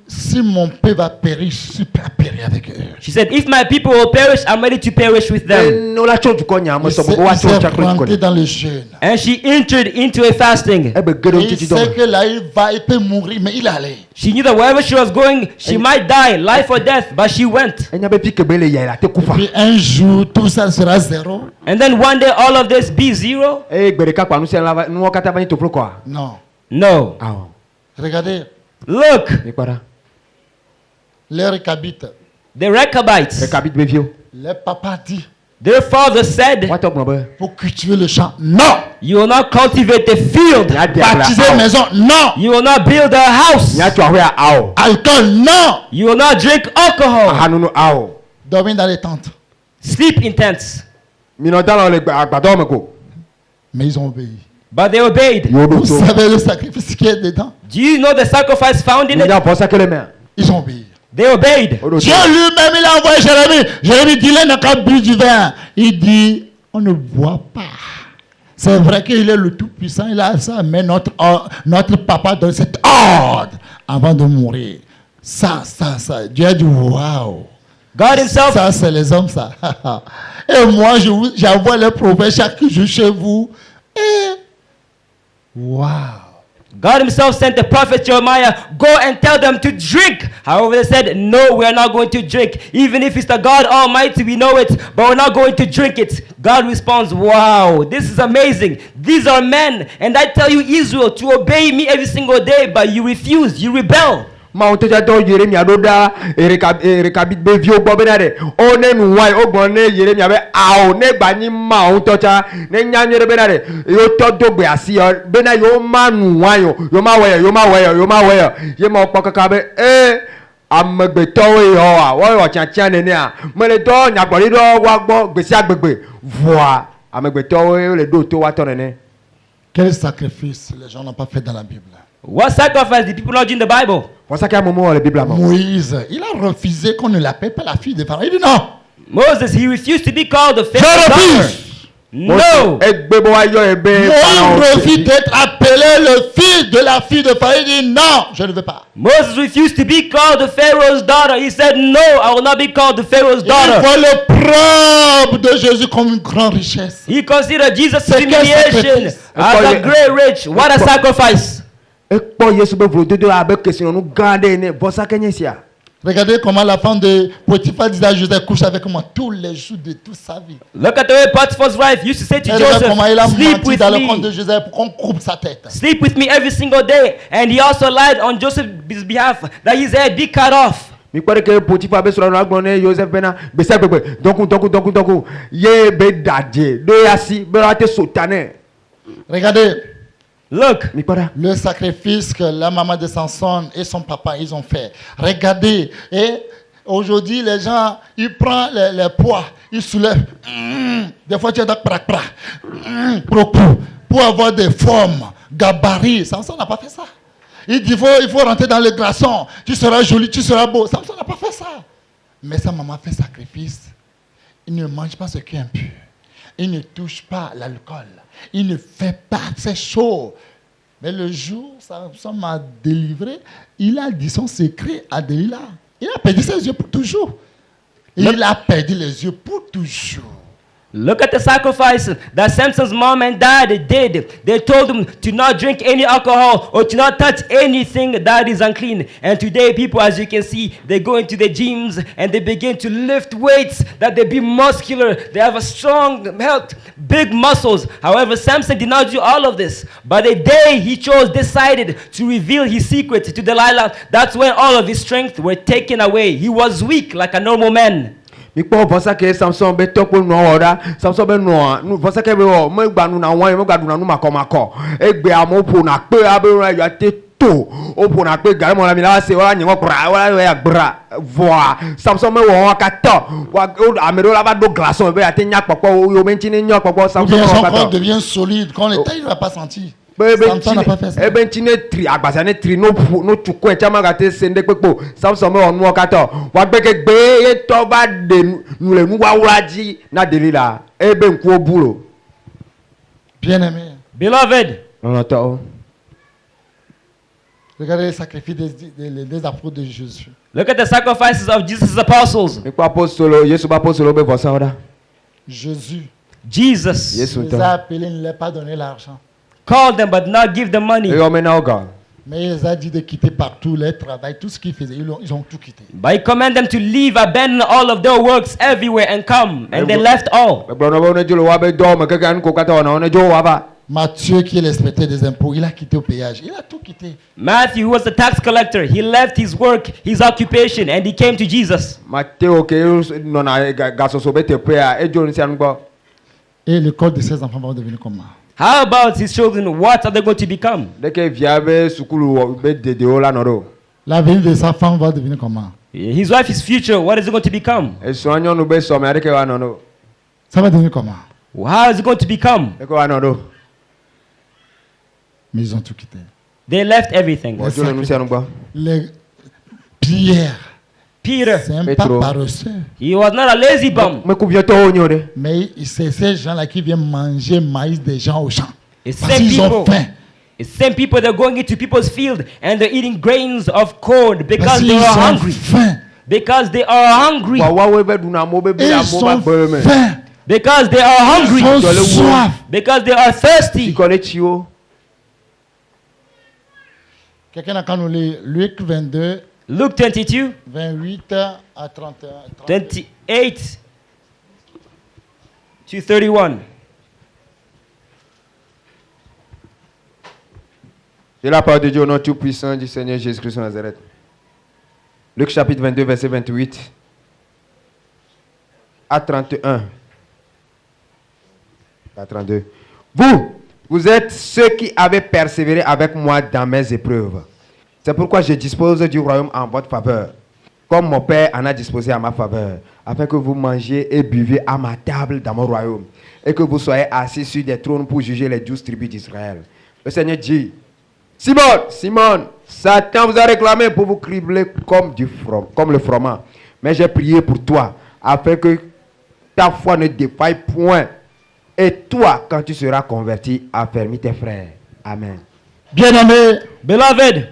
si mon peuple va périr, je suis prêt à périr avec eux. She said, if my people will perish, I'm ready to perish with them. ne wola tso dukɔ nya ame Il s'est sɔgbɔ ko wa tso tsa kple rentré dukɔ dans le jeûne. And she entered into a fasting. ebe ge ɖe Et il ŋutiti dɔ sait me que là, il peut mourir, mais il allait. She knew that wherever she was going, she might die, life or death, but she went. enya be fi kebe le yia la te kufa Puis un jour, tout ça sera zéro. And then one day, all of this be zero? eye gbe ɖeka kpa nu sia nuwo katã va nyi toflo kɔa Non. No. awɔ Regardez, Look, mi kpɔ ɖa les Récabites, the Rechabites, ɖeka bi be viwo les papas dit, their father said, woatɔ gblɔ be pour cultiver le champ, non. you will not cultivate the field. nya de agla Baptiser maison, non. You will not build a house. nya tso ahoe awɔ Alcool, non. You will not drink alcohol. ahanunu awɔ Dormir dans les tentes. Sleep in tents. minɔ dalɔ le agbadɔ me ko Mais ils ont obéi. But they obeyed. yewo ɖo Vous to savez le sacrifice qui est dedans? Do you know the sacrifice found in it? nya vɔsa ke le mea Ils ont obéi. They obeyed. o ɖo Dieu to lui-même, il a envoyé Jérémie. Jérémie dit, il n'a qu'à bu du vin. Il dit, on ne boit pas. C'est vrai qu'il est le Tout-Puissant, il a ça, mais notre papa donne cet ordre avant de mourir. Ça. Dieu a dit, waouh. God himself, Ça, c'est les hommes, ça. Et moi, j'envoie les prophètes chaque jour chez vous. Et, waouh. God himself sent the prophet Jeremiah, go and tell them to drink. However, they said, no, we are not going to drink. Even if it's the God Almighty, we know it, but we're not going to drink it. God responds, wow, this is amazing. These are men. And I tell you, Israel, to obey me every single day, but you refuse, you rebel. mawu tɛ tɔ Yeremia ɖo ɖa Rekabi be viwo gbɔ bena ɖe o ne nu wa ye o gbɔ ne Yeremia be awo ne gba nyi mawu tɔ tsa ne nya nyuie ɖe bena ɖe yewo tɔ do gbe asi yɔ bena yewo ma nu wa yɔ yewo ma wɔ yɔ yewo ma wɔ yɔ yewo ma wɔ yɔ ye ma wo kpɔ kaka be amegbetɔwoe yɔ wa wɔyɔ tiatia nenea mele dɔ nyagbɔɖi ɖɔ wa gbɔ gbe sia gbegbe voa amegbetɔwoe le ɖo to wa tɔ nene. Quel sacrifice les gens n'ont pas fait dans la Bible. What sacrifice did people not do in the Bible? Vɔsa ke amewo wɔ le Biblia me. Moïse, il a refusé qu'on ne l'appelle pas la fille de Pharaon. Il dit non. Moses, he refused to be called the Je faithful daughter. refuse. No. Moïse refuse d'être appelé le fils de la fille de Pharaon. Il dit non, je ne veux pas. Moses refused to be called the Pharaoh's daughter. He said, no, I will not be called the Pharaoh's Il daughter. voit le propre de Jésus comme une grande richesse. He considered Jesus' C'est quel humiliation sacrifice? as a great rich. What a sacrifice. Regardez comment la femme de Potiphar disait à Joseph, couche avec moi tous les jours de toute sa vie. Look at the way Potiphar's wife used to say to Et regarde comment il a Joseph, sleep menti with dans le compte de me. Joseph pour qu'on coupe sa tête. Sleep with me every single day. And he also lied on Joseph's behalf that his head be cut off. Regardez Look, le sacrifice que la maman de Samson et son papa ils ont fait. Regardez. Et aujourd'hui, les gens, ils prennent les poids, ils soulèvent. Des fois, tu es dans pour avoir des formes, gabarits. Samson n'a pas fait ça. Il dit il faut rentrer dans le glaçon. Tu seras joli, tu seras beau. Samson n'a pas fait ça. Mais sa maman fait sacrifice. Il ne mange pas ce qui est impur. Il ne touche pas l'alcool. Il ne fait pas ces choses. Mais le jour où Samson m'a délivré, il a dit son secret à Delilah. Il a perdu ses yeux pour toujours. Il a perdu les yeux pour toujours. look at the sacrifice that Samson's mom and dad did. They told him to not drink any alcohol or to not touch anything that is unclean. And today, people, as you can see, they go into the gyms and they begin to lift weights that they be muscular. They have a strong health, big muscles. However, Samson did not do all of this. But the day he decided to reveal his secret to Delilah, that's when all of his strength were taken away. He was weak like a normal man. Mikpo vosa ke Samson be tokpo no ora Samson be no nu vosa ke be o mo gba nu na won mo gba nu na nu makọ egbe amopo na pe abirun ayo ate to opo na pe gari mo la mi la se ora yin won pra ora ya gbra voa Samson me wo ka to wa amero la ba do glaçon be ate nya popo yo me nchini nya popo Samson Son ka corps to devient solide. Quand on est taille, il ne va pas sentir. Bebe Samson n'a pas fait ça. ebe ntine tri agbasa ne tri no chukwu e chama ga te sende pepo Samson me onu okato wa gbeke gbe e to ba de nu le nu wa wuraji na Delilah ebe nku obulo Bien-aimé, Beloved, on to regardez les sacrifices des apôtres de Jésus. look at the sacrifices of Jesus' apostles. mi pa apostolo Yesu ba apostolo be vosa ora Jésus Jesus Yesu les to a appelés, il ne leur a pas donné l'argent. called them but not give them money. e o me na oga Mais il les a dit de quitter partout leur travail, tout ce qu'ils faisaient. Ils ont tout quitté. But he commanded them to leave, abandon all of their works everywhere and come. And they left all. e gbono bo ne julo wa be do me keke an ko kata ona one jo wa ba Matthieu, qui est l'inspecteur des impôts, il a quitté au péage. Il a tout quitté. Matthew, who was the tax collector, he left his work, his occupation, and he came to Jesus. Matteo ke no na ga so so be te pe a e jo ni anu gbo Et l'école de ses enfants va devenir comment? How about his children? What are they going to become? de ke via be sukulu be dede o la no do L'avenir de sa femme va devenir comment? His wife, his future, what is it going to become? e so anyo no be so me ade ke wa no no Ça va devenir comment? How is it going to become? e ko wa no do Mais ils ont tout quitté. They left everything. o jo nu anu gbo Les Pierre, Peter, c'est un Pétro. pas paresseux. he was not a lazy bum. me ku via to onyo de Mais c'est ces gens-là qui viennent manger maïs des gens au champ. It's Parce same qu'ils ont people. faim. It's same people that are going into people's field and they're eating grains of corn Parce because they qu'ils are ont hungry. faim. Because they are hungry. wa wa we be du na mo be bi la Ils mo ba ont gbe me faim. Because they are Ils hungry. ont soif. Because they are ti thirsty. ko le ti o Quelqu'un a quand nous lire Luc 22, Luke 22, 28 à 31. 28 to 31. de la part de Dieu au nom tout puissant du Seigneur Jésus-Christ de Nazareth. Luc chapitre 22 verset 28 à 31 à 32. Vous êtes ceux qui avez persévéré avec moi dans mes épreuves. C'est pourquoi je dispose du royaume en votre faveur, comme mon Père en a disposé à ma faveur, afin que vous mangiez et buviez à ma table dans mon royaume, et que vous soyez assis sur des trônes pour juger les 12 tribus d'Israël. Le Seigneur dit, Simon, Satan vous a réclamé pour vous cribler comme le froment. Mais j'ai prié pour toi, afin que ta foi ne défaille point. Et toi, quand tu seras converti, affermis tes frères. Amen. Bien-aimés, Beloved,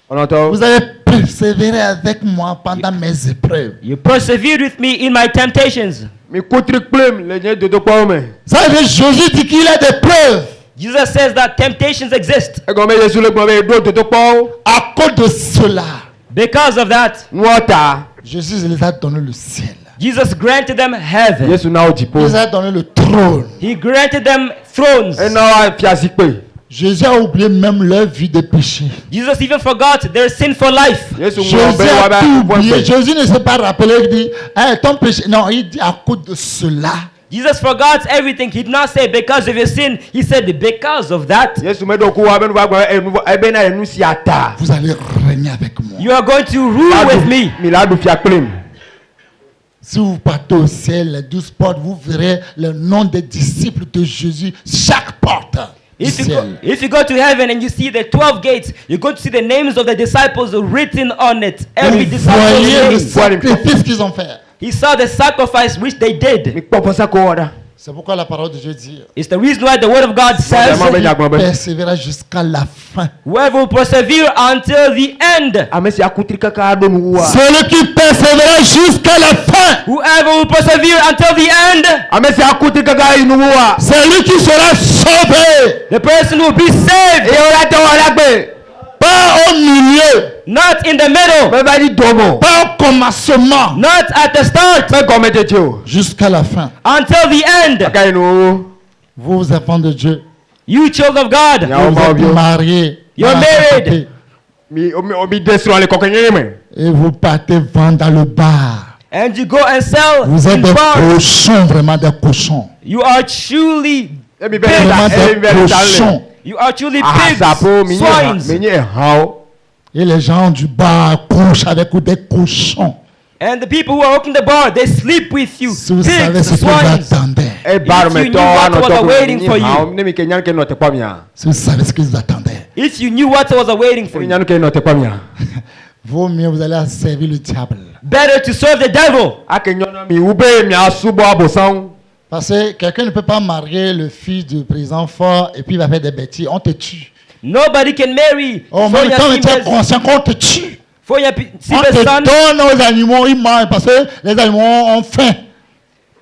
On entend? vous avez persévéré avec moi pendant mes épreuves. you persevered with me in my temptations. Mais contre plume, les gens de deux pommes. Ça veut dire Jésus dit qu'il a des preuves. Jesus says that temptations exist. Et comme Jésus le pomme, et d'autres de deux pommes. À cause de cela, Because of that, Wata. Jésus les a donné le ciel. Jesus granted them heaven. Jésus n'a pas dit Il pour. les a donné le trône. He granted them thrones. Et non, fiazikpe. Jésus a oublié même leur vie de péché. Jesus even forgot their sinful life. Jésus Jésus m'a a tout oublié. oublié. Jésus ne s'est pas rappelé. Il dit, hey, ton péché. Non, il dit à cause de cela. Jesus forgot everything. He did not say because of your sin. He said because of that, Jésus m'a dit qu'on va nous si ata. Vous allez régner avec moi. you are going to rule with me. Miladu fiaklim. Si vous partez au ciel, les 12 portes, vous verrez le nom des disciples de Jésus. Chaque porte du ciel. If you go to heaven and you see the 12 gates, you're going to see the names of the disciples written on it. Every Vous disciple's voyez le name. sacrifice qu'ils ont fait. He saw the sacrifice which they did. Mais pas pour ça qu'on a. C'est pourquoi la parole de Dieu dit, It's the reason why the word of God says, Vraiment, il persévérera jusqu'à la fin. whoever will persevere until the end. Ah mais c'est à coûter caca de nous. Celui qui persévérera jusqu'à la fin, Whoever will persevere until the end, Ah mais c'est à coûter caca de nous. c'est lui qui sera sauvé. the person will be saved. Et on attend à la paix. Pas au milieu, Not in the middle, Mais va dire domo. pas au commencement, not at the start, Mais comme était Dieu. jusqu'à la fin. until the end. Caca nous. Vous, enfants de Dieu, You children of God, Yeah. vous êtes mariés. You're dans la married. société, Mi descend les coquins mais. et vous partez vendre dans le bar. and you go and sell Vous êtes in des bars. cochons, vraiment des cochons. You are truly, Et mi Vraiment des cochons. you are truly Ah pigs, ça pour mi swines. mi hao. Et les gens du bar couchent avec des cochons. And the people who are working the bar, they sleep with you. Si vous savez Pigs, ce que vous swines. attendez. Et bar If me you to knew what no was to awaiting for you. Ne mi kenyan ke note pas bien. Si vous savez ce que vous attendez. If you knew what was awaiting for Mi you, nyanu ke note pas bien. Vaut mieux vous allez servir le diable. better to serve the devil. A ke nyono mi ube mi asubo abosan. Parce que quelqu'un ne peut pas marier le fils du président fort et puis il va faire des bêtises. On te tue. Nobody can marry Oh, même Sonia quand tu es Simba's conscient qu'on te tue. On Simba's te son. donne aux animaux, ils mangent parce que les animaux ont faim.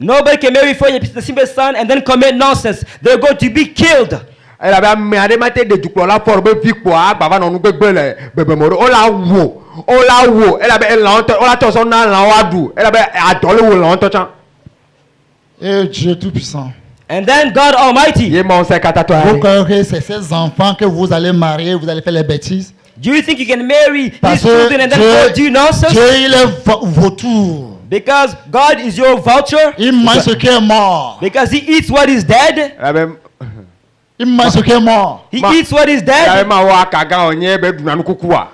Nobody can marry Simba's son and then commit nonsense. They're going to be killed. Elle avait me ade mate de duklo la forbe vikpo agba va no nu gbegbe le bebe moro o la wo elle avait elle la o la to so na la wa du elle avait adole wo la to chan Et Dieu Tout-Puissant. And then God Almighty. ye mo se kata to Vous ari croyez que c'est ces enfants que vous allez marier, vous allez faire les bêtises? Do you think you can marry Parce these children and then go do que nonsense? Dieu, il est vautour. Because God is your vulture. Il mange ce qui est mort. Because He eats what is dead. elle avait Il mange ce qui est mort. He Ma- eats what is elle avait dead. ma wa kaga onye be du na nu kukua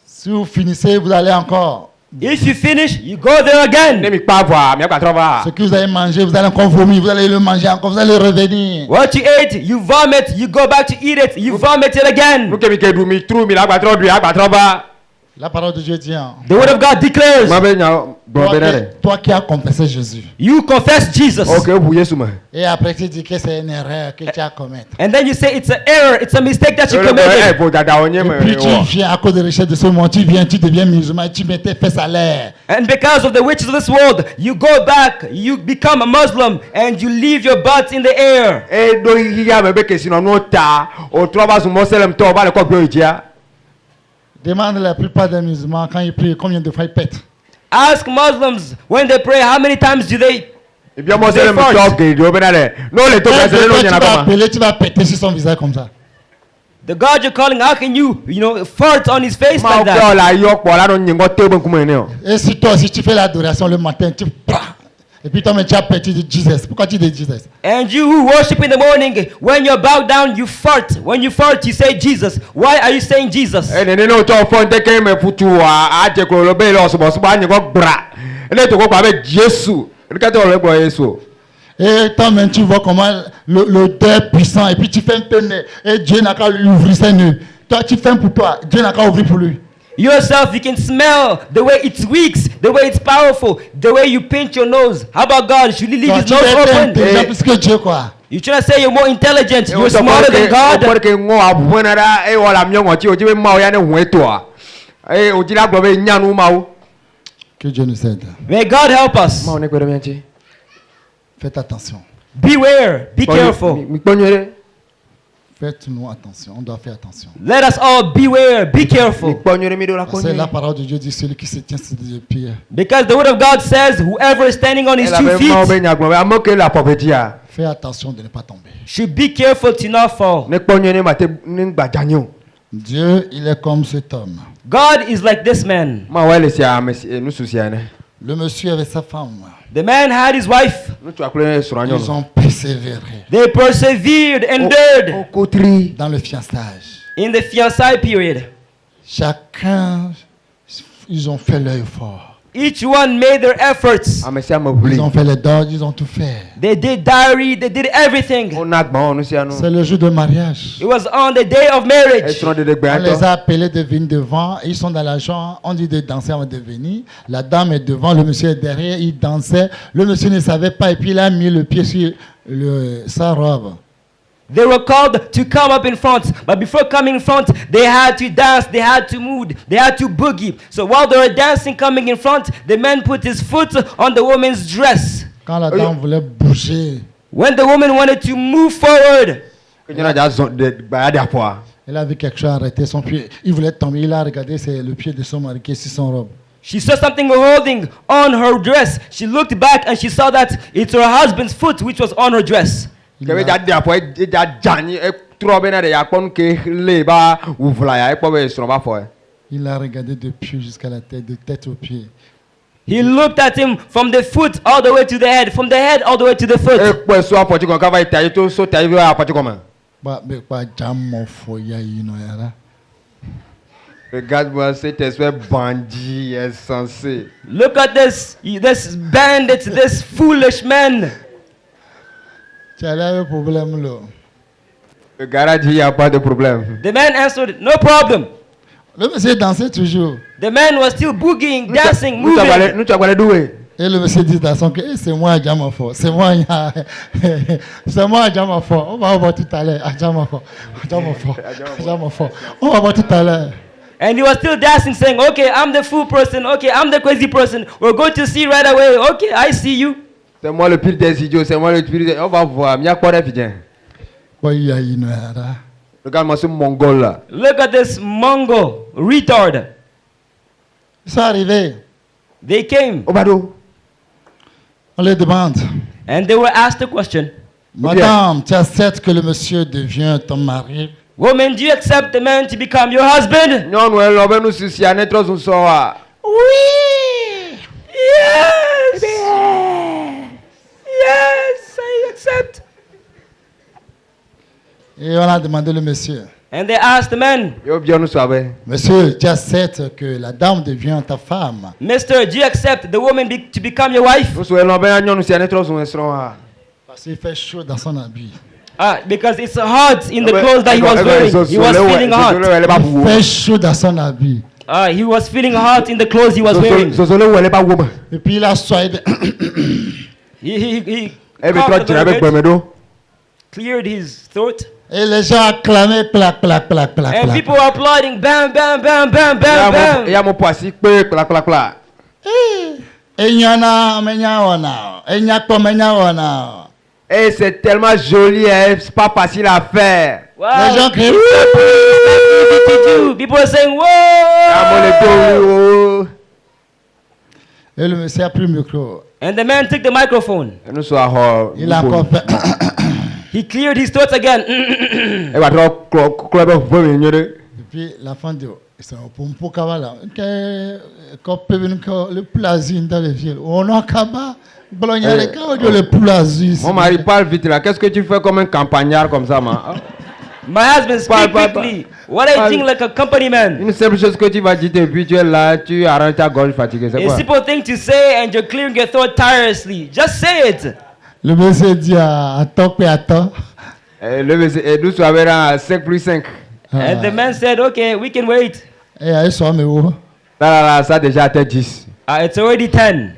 Si vous finissez, vous allez encore. If you finish, you go there ne again. mi pa voir mi ka trova Ce que vous allez manger, vous allez encore vomir, vous allez le manger encore, vous allez revenir. What you ate, you vomit. You go back to eat it. You vomit it again. nu ke mi ke du mi tru mi la gba tro du agba trova La parole de Dieu dit, hein, The word of God declares, ma be nya bon benere toi qui as confessé Jésus. you confess Jesus. OK bu yesu ma Et après tu dis que c'est une erreur que tu as commise. And then you say it's an error, it's a mistake that you e committed. bo dada onye Et me puis tu viens à cause de richesse de ce monde, tu viens, tu deviens musulman, et tu mets tes fesses à l'air. And because of the riches of this world, you go back, you become a Muslim, and you leave your butt in the air. e do ya me be ke sino no ta o trova su mo selem to ba le ko bi ojia Demande la plupart des musulmans quand ils prient combien de fois ils pètent. Ask Muslims when they pray, how many times do they? e bi mo selem to ke do benere no le to Quand be selem no tu nya na vas kama appeler, tu vas péter sur son visage comme ça. The God you're calling, how can you fart on his face ma like o that? ko la yo po la no nyi ngo te bon kuma ne o Et si toi aussi tu fais l'adoration le matin, tu prends. Et puis toi même tu as pété de Jesus. Pourquoi tu dis Jesus? And you who worship in the morning, when you're bowed down, you fart. When you fart, you say Jesus. Why are you saying Jesus? e ne no to fonte ke me futu a je ko lo be lo so bo so ba nyi ngo bra ele to ko pa be Jesu e ka to lo gbo Yesu Et toi-même, tu vois comment l'odeur est puissant. Et puis tu fais un peu nez. Et Dieu n'a qu'à lui ouvrir ses nœuds. Toi, tu fais pour toi. Dieu n'a qu'à ouvrir pour lui. Yourself, you can smell the way it reeks. the way it's powerful, the way you pinch your nose. How about God? Should he leave Toi, his tu nose es open? intelligent plus que Dieu, quoi. You trying to say you're more intelligent, E you're smarter than God? Porque ngo abuena da e wala myongo ti o ti be ma o ya ne hwe to a. E o ti la gbo be nyanu ma o. Que Dieu nous aide. May God help us. Ma o ne gbe me nti. Faites attention. Beware, be careful. Mi kponyere. Faites-nous attention. On doit faire attention. Let us all beware, be Mi careful. kponyere mi do la Parce que la kponyere. parole de Dieu dit celui qui se tient sur des pieds. Because the word of God says whoever is standing on his E la 2 be ma o be feet nyagbo be amoke la prophétie a. Fais attention de ne pas tomber. should be careful to not fall. Ne kponyere ma te ne gba janyo. Dieu, il est comme cet homme. God is like this man. Ma wa le sia me nu susia ne. Le monsieur avec sa femme. The man had his wife. Nu tu akule sura nyo. Ils ont persévéré They persevered, endured O kotri. dans le fiançage. in the fiancé period. Chacun, ils ont fait leur effort. Each one made their efforts. Amesia me vuli. Ils ont fait les dons, ils ont tout fait. They did diary, they did everything. On a gba on sia no. C'est le jour de mariage. It was on the day of E marriage. tron de gbe On an les to. a appelés de venir devant. Ils sont dans la chambre. On dit de danser avant de venir. La dame est devant, le monsieur est derrière. Il dansait. Le monsieur ne savait pas et puis il a mis le pied sur sa robe. They were called to come up in front, but before coming in front, they had to dance, they had to move, they had to boogie. So while they were dancing, coming in front, the man put his foot on the woman's dress. Quand la dame voulait bouger, When the woman wanted to move forward, Que tu na ja zon de gba ya po. elle a vu quelque chose arrêter son pied. Il voulait tomber. Il a regardé, c'est le pied de son mari qui est sur son robe. she saw something holding on her dress. She looked back and she saw that it's her husband's foot which was on her dress. Que be ja de apo e ja jani e tro be na de ya pon ke le ba uvla ya e po be sro ba fo e. Il a regardé de pied jusqu'à la tête, de tête aux pieds. He looked at him from the foot all the way to the head, from the head all the way to the E foot. po so apo ti kon ka va ita to so ta iwe apo ti kon ma. Bah, mais quoi, jamo foya ino yara. Regarde-moi cet espèce bandit insensé. Look at this bandit, this foolish man. Tu as là un problème là. Le garage, il n'y a pas de problème. The man answered, no problem. Le monsieur dansait toujours. The man was still boogieing, dancing, Nous moving. tu as doué. Et le monsieur dit à son que c'est moi à Djamafo. C'est moi c'est moi à Djamafo. On va voir tout à l'heure. À Djamafo. On va voir tout à l'heure. And he was still dancing, saying, okay, I'm the fool person. Okay, I'm the crazy person. We're going to see right away. Okay, I see you. C'est moi le pire des idiots, c'est moi le pire des... On va voir, il y a quoi de bien. Regarde-moi ce mongol là. Look at this Mongo retard. Ils sont arrivés. They came Obado. On les demande. and they were asked a question. Madame, tu acceptes que le monsieur devient ton mari? Woman, do you accept the man to become your husband? Non, nous, on va nous soucier, on est trop sous soi. Oui! Yes! Yes, I accept. Et on a demandé le monsieur. And they asked the man, Yo, bien nous sauver. Monsieur, tu acceptes que la dame devient ta femme? Mister, do you accept the woman to become your wife? Nous souhaitons bien, nous sommes trop sous soi. Parce qu'il fait chaud dans son habit. Because it's hot in the clothes that he was wearing. He was feeling hot. Il fait chaud dans son habit. He was feeling hot in the clothes he was wearing. Et puis il a soigné. He Eh, mais coughed toi, a tu little n'avais bit, pas de cleared his throat, Et les gens acclamaient, plac, plac, plac, plac, and plac. people were applauding. Bam, bam, bam, bam, bam, Il y a bam. mon poisson, clac. Et il y en a, mais il y en a. Et il y a pas, mais il y en a. Et c'est tellement joli, hein, c'est pas facile à faire. Wow. Les gens crient. Easy to do. People are saying, Ah, mon whoa! épée, Et le monsieur a pris le micro. And the man took the microphone. nous sommes Il a encore fait. He cleared his throat again. Et va trop club of women, Et puis la femme dit, c'est un pompo kavala. Le plaisir dans les villes. On a kaba. Bologna, les gars, le plaisir. Mon mari parle vite là. Qu'est-ce que tu fais comme un campagnard comme ça, man? My husband, speak quickly. What are you doing like a company man? Une simple chose que tu vas dire et puis tu es là, tu arranges ta gorge fatiguée. C'est A quoi? simple thing to say and you're clearing your throat tirelessly. Just say it. Le monsieur dit à top et à top. Et nous sommes à 5 plus 5. And the man said, okay, we can wait. Et à ce moment, Là, ça a déjà atteint 10. It's already 10.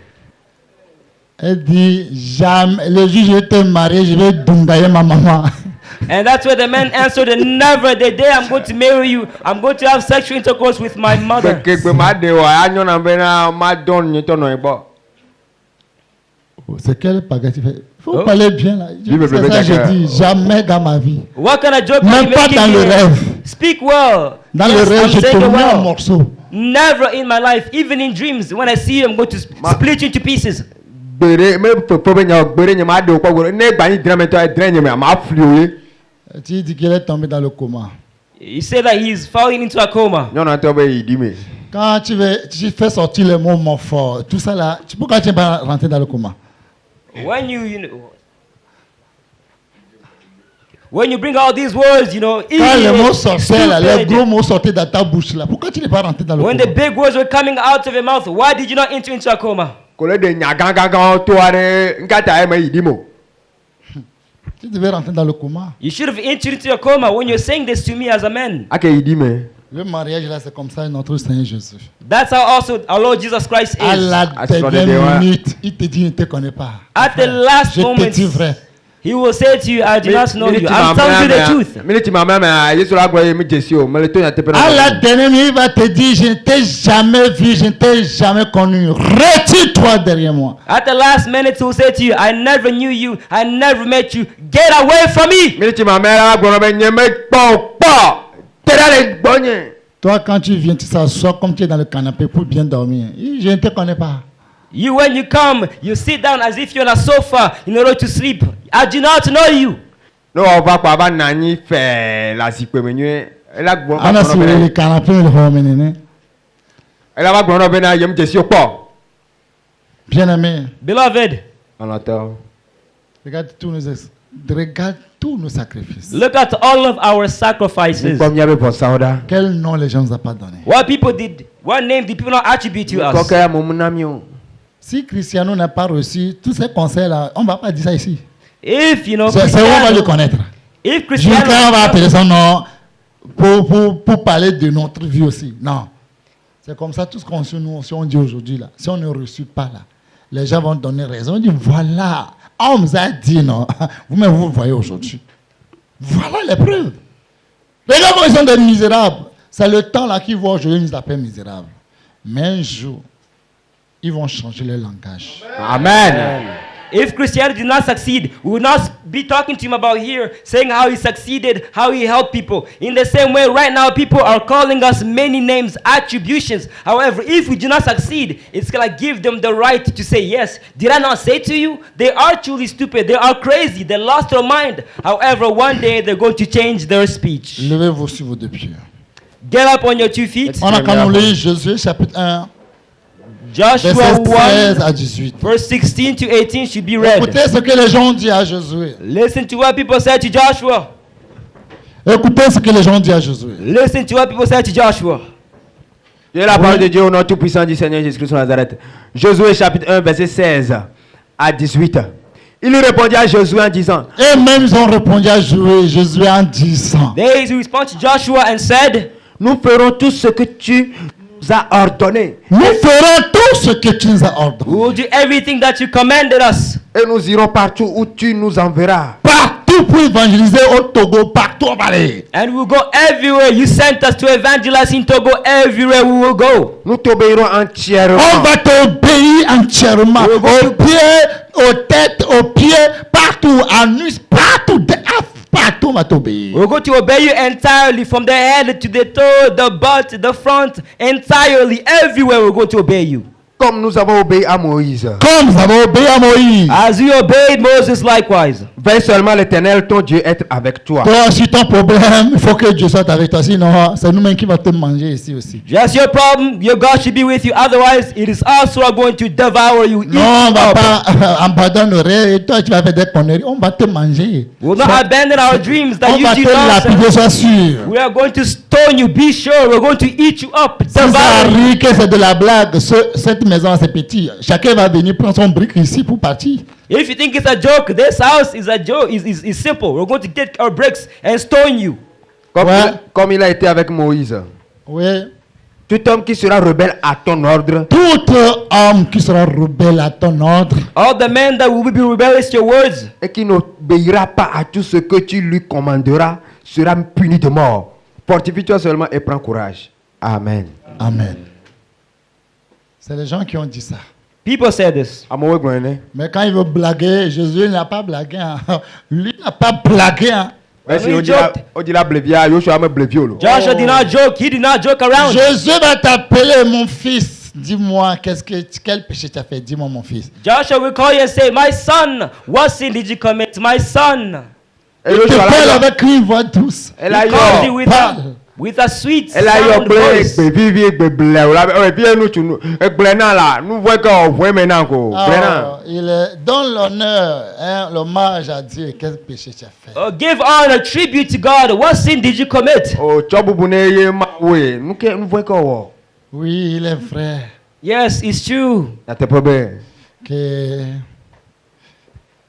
Elle dit, jamais, le jour où je vais te marier, je vais dungayer ma maman. And that's where the man answered, never the day I'm going to marry you, I'm going to have sexual intercourse with my mother. C'est quel pagaille tu fais? Faut Oh. parler bien là. C'est ça que je dis, jamais dans ma vie. What kind of joke are you Même pas making dans le here? rêve. Speak well. Dans Yes, le rêve, I'm je te saying it mets en well. morceaux. Never in my life, even in dreams, when I see you, I'm going to split you into pieces. Tu dis qu'il est tombé dans le coma. You say that he's falling into a coma. Quand tu fais sortir le mot mon fort, tout ça là, pourquoi tu n'es pas rentré dans le coma? When when you bring all these words, Quand les mots sortaient là, les stupid. gros mots sortaient dans ta bouche là, pourquoi tu n'es pas rentré dans le When coma? the big words were coming out of your mouth, why did you not enter into a coma? Tu devais rentrer dans le coma. You should have entered into a coma when you're saying this to me as a man. Le mariage là, c'est comme ça, notre Seigneur Jésus. That's how also our Lord Jesus Christ À is. la sur les dernière doigts. minute, il te dit, il ne te connaît pas. At the last Je te moment, dis vrai. he will say to you, I do not know you. I'm telling you the truth. À la dernière minute, il va te dire, je ne t'ai jamais vu, je ne t'ai jamais connu. Retire-toi derrière moi. At the last minute, he will say to you, I never knew you. I never met you. Get away from me. Toi, quand tu viens, tu s'assois comme tu es dans le canapé pour bien dormir. Je ne te connais pas. You, when you come, you sit down as if you're on a sofa in order to sleep. I do not know you. Ana si le canapé le homenene. Bien aimé, Beloved, regarde tous nos sacrifices. look at all of our sacrifices. Quel nom les gens nous ont pas donné? What people did, what name did people not attribute to us? Si Cristiano n'a pas reçu tous ces conseils-là, on ne va pas dire ça ici. If, you know, C'est où on va le Cristiano, connaître. if Jusqu'à on va Cristiano, appeler son nom pour parler de notre vie aussi. Non. C'est comme ça, tout ce qu'on nous, si on dit aujourd'hui, là, si on ne reçut pas là, les gens vont donner raison. On dit, voilà, on nous a dit, non. Vous-même, vous le voyez aujourd'hui. Voilà les preuves. Regarde comment ils sont des misérables. C'est le temps là qu'ils voient aujourd'hui, ils nous appellent misérables. Mais un jour, ils vont changer leur langage. Amen. if Christianity did not succeed, we would not be talking to him about here, saying how he succeeded, how he helped people. In the same way, right now, people are calling us many names, attributions. However, if we do not succeed, it's going to give them the right to say, yes, did I not say to you? They are truly stupid. They are crazy. They lost their mind. However, one day, they're going to change their speech. Levez-vous sur vos deux pieds. Get up on your 2 feet. On a quand nous lire Josué chapitre 1, Joshua verset 13 1, à 18. verse 16 to 18 should be read. Écoutez ce que les gens ont dit à Josué. Listen to what people said to Joshua. Écoutez ce que les gens ont dit à Josué. Listen to what people said to Joshua. Dieu la parole de Dieu au nom tout-puissant du Seigneur Jésus-Christ de Nazareth. Josué chapitre 1, verset 16 à 18. Il lui répondit à Josué en disant, Et même ils ont répondu à Josué en disant, They responded to Joshua and said, nous ferons tout ce que tu nous as ordonné. nous ferons tout ce que tu nous as We ordonné. will do everything that you commanded us. Et nous irons partout où tu nous enverras. Partout pour évangéliser au Togo, partout on va aller. And we will go everywhere. You sent us to evangelize in Togo. Everywhere we will go. Nous t'obéirons On entièrement. va t'obéir entièrement. Aux pieds, aux têtes, aux pieds, partout, à nu, partout, partout on va t'obéir. We're going to obey you entirely from the head to the toe, the butt, the front, entirely. Everywhere we're going to obey you. Comme nous avons obéi à Moïse. Comme nous avons obéi à Moïse. As we obeyed Moses likewise. Veille seulement l'Éternel, ton Dieu, être avec toi. Toi aussi ton problème, il faut que Dieu soit avec toi. Sinon, c'est nous-mêmes qui va te manger ici aussi. Just your problem, your God should be with you. Otherwise, it is us who are going to devour you. Non, on va pas abandonner et toi tu vas faire des conneries. On va te manger. We will not abandon our dreams that On you va do te lapider, nonsense. sois sûr. We are going to stone you. Be sure we're going to eat you up. Si ça Devour you. arrive que c'est de la blague, cette maison c'est petit. Chacun va venir prendre son brique ici pour partir. If you think it's a joke, this house is a joke. Is simple. We're going to get our bricks and stone you. Comme, Ouais. comme il a été avec Moïse. Oui. Tout homme qui sera rebelle à ton ordre, tout homme qui sera rebelle à ton ordre, all the men that will be rebellious to your words, et qui n'obéira pas à tout ce que tu lui commanderas, sera puni de mort. Fortifie-toi seulement et prends courage. Amen. amen. C'est les gens qui ont dit ça. people say this. Amowe gblɔe Mais quand il veut blaguer, Jésus n'a pas blagué. Hein. Lui n'a pas blagué. Hein. Merci, When he on dit la blevia, Yoshua me bleviolo. Joshua did not joke. He did not joke around. Jésus va t'appeler mon fils. Dis-moi, quel péché tu as fait? Dis-moi, mon fils. Joshua will call you and say, my son, what sin did you commit? My son. Et Il te Yoshua parle là, avec une voix douce. elle a He calls you eu, with a sweet elle a eu sound blé, voice. vivi, blé, ou la, et puis nous tu nous, blé nan là, nous voyons qu'on voit maintenant qu'on, blé nan. Ah, il donne l'honneur, hein, l'hommage à Dieu. Quel péché tu as fait? Give honor, tribute to God. What sin did you commit? Oh, tchobubune ye ma we, nous voyons qu'on, Oui, il est vrai Yes, it's true. na te problème. que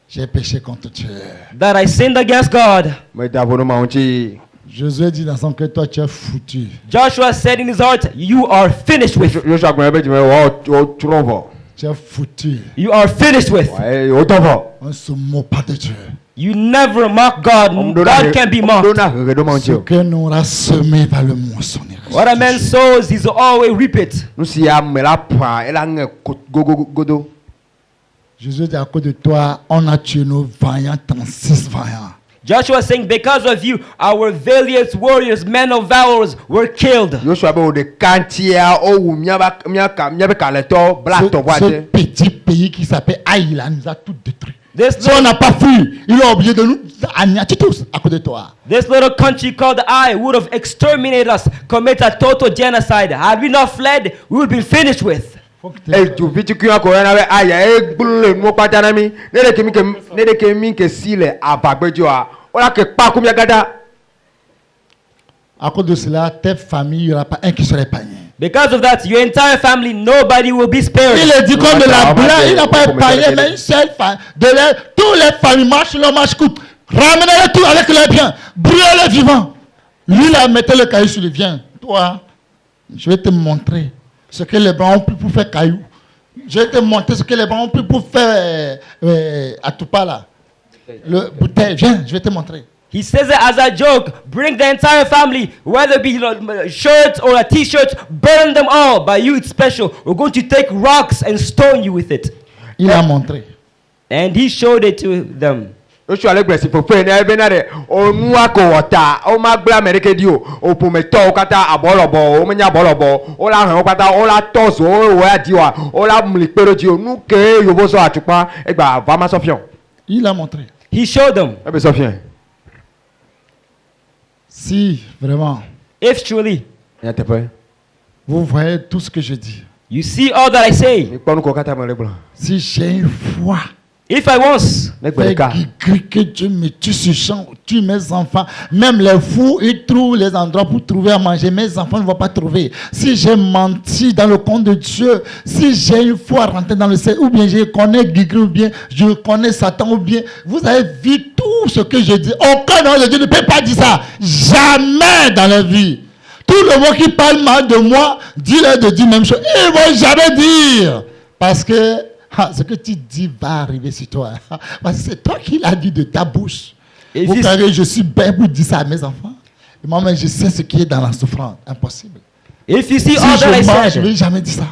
j'ai péché contre Dieu. That I sinned against God. Mais d'abord ma onti, Jésus dit dans son cœur, toi tu es foutu. Joshua said in his heart, you are finished with. Yoshua gblɔ be tu me oh tu l'envoies. Tu es foutu. You are finished with. Ouais, autant va. On ne se moque pas de Dieu. You never mock God. God can be mocked. Ce que nous aura semé par le moissonner. What a man sows, he's always reap it. Nous si a me la pa, elle a un godo. Jésus dit à cause de toi, on a tué nos vaillants, 36 vaillants. Joshua saying, because of you, our valiant warriors, men of valors, were killed. Yoshua be o de kantia o wu miaba kaleto black to Ce voite. petit pays qui s'appelle Aïla nous a tout détruit. This Si on n'a pas fui, il a oublié de nous anéantir tous à cause de toi. little country called Ai would have exterminated us, commit a total genocide. Had we not fled, we would have been finished with. E tu viti kuya ko na be aya e gbulu mo patana mi. Ne de ke mi ke sile abagbejo a. O la ke pa kumia gada. À cause de cela, tes familles, il n'y aura pas un qui sera épargné. Because of that, your entire family, nobody will be spared. Il est dit comme de la blague, il n'a pas épargné, mais une seule femme. Tous les familles marchent, leur marche coûte. Ramenez-les tout avec les biens. Brûlez-les vivants. Lui, là, mettez le caillou sur le vient. Toi, je vais te montrer ce que les blancs ont pu pour faire caillou. Je vais te montrer ce que les blancs ont pu pour faire à tout pas là. Le bouteille, viens, je vais te montrer. He says it as a joke. Bring the entire family, whether it be shirts or a t-shirt, burn them all. By you, it's special. We're going to take rocks and stone you with it. Il a montré. And he showed it to them. Yoshua le gbesi fofe na ebe na de o nu ako wota o ma gbe America di o pometo o kata abolobo o menya abolobo o la han o kata o la toso o we adiwa o la mlikpero di o nu ke yobo so atupa egba vama sofion. Il a montré. He showed them. Ebe sofion. Si, vraiment, If truly Ya te pe. vous voyez tout ce que je dis. you see all that I say, Mi ponu ko kata mo le blanc. Si j'ai une foi, if I once Ne gbe ka. que Dieu me tue sur champ, tue mes enfants. Même les fous, ils trouvent les endroits pour trouver à manger. Mes enfants ne vont pas trouver. Si j'ai menti dans le compte de Dieu, si j'ai une foi à rentrer dans le ciel, ou bien je connais Guigui, ou bien je connais Satan, ou bien vous avez vu tout ce que je dis. Aucun homme de Dieu ne peut pas dire ça. Jamais dans la vie. Tout le monde qui parle mal de moi, dis-leur de dire même chose. Ils ne vont jamais dire. Parce que ce que tu dis va arriver sur toi. Parce que c'est toi qui l'as dit de ta bouche. If Vous you- croyez que je suis bête pour dire ça à mes enfants? Et moi-même, je sais ce qui est dans la souffrance. Impossible. if you see Si all that I je mens, je ne said, vais jamais dire ça.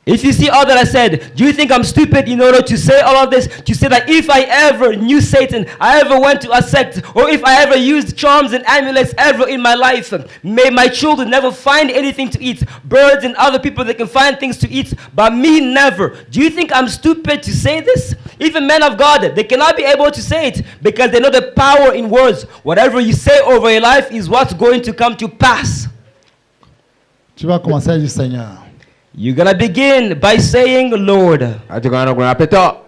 if you see all that I said, do you think I'm stupid in order to say all of this? To say that if I ever knew Satan, I ever went to a sect, or if I ever used charms and amulets ever in my life, may my children never find anything to eat. Birds and other people, they can find things to eat, but me never. Do you think I'm stupid to say this? Even men of God, they cannot be able to say it because they know the power in words. Whatever you say over your life is what's going to come to pass. Tu vas commencer à dire Seigneur. You're gonna begin by saying, Lord. Ati ko na ko na peto.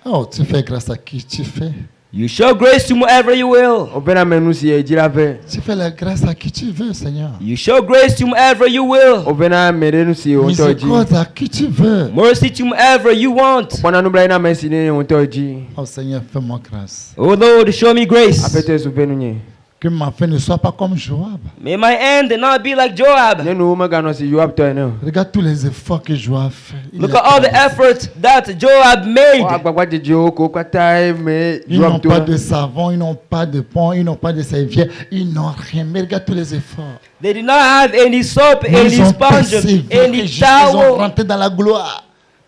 Oh, tu fais grâce à qui tu fais? You show grace to whoever you will. O bena menu si e dira ve. Tu fais la grâce à qui tu veux, Seigneur. You show grace to whoever you will. O bena mere nu si o to ji. Miséricorde à qui tu veux. Mercy to whoever you want. Pona nu bla na mercy ni o to ji. Oh Seigneur, fais-moi grâce. Oh Lord, show me grace. Apete su venu ni. Que ma fin ne soit pas comme Joab. May my end not be like Joab. Ne nous magano si Joab toi ne. Regarde tous les efforts que Joab fait. Il Look est at all the triste. efforts that Joab Wa made. gbagba de Dio ko kwata mais Ils n'ont Joab pas toi. de savon, ils n'ont pas de pont, ils n'ont pas de serviette, ils n'ont rien. Mais regarde tous les efforts. They did not have any soap, Mais any ils ont sponge, persévéré any jusqu'ils ont towel. rentré dans la gloire.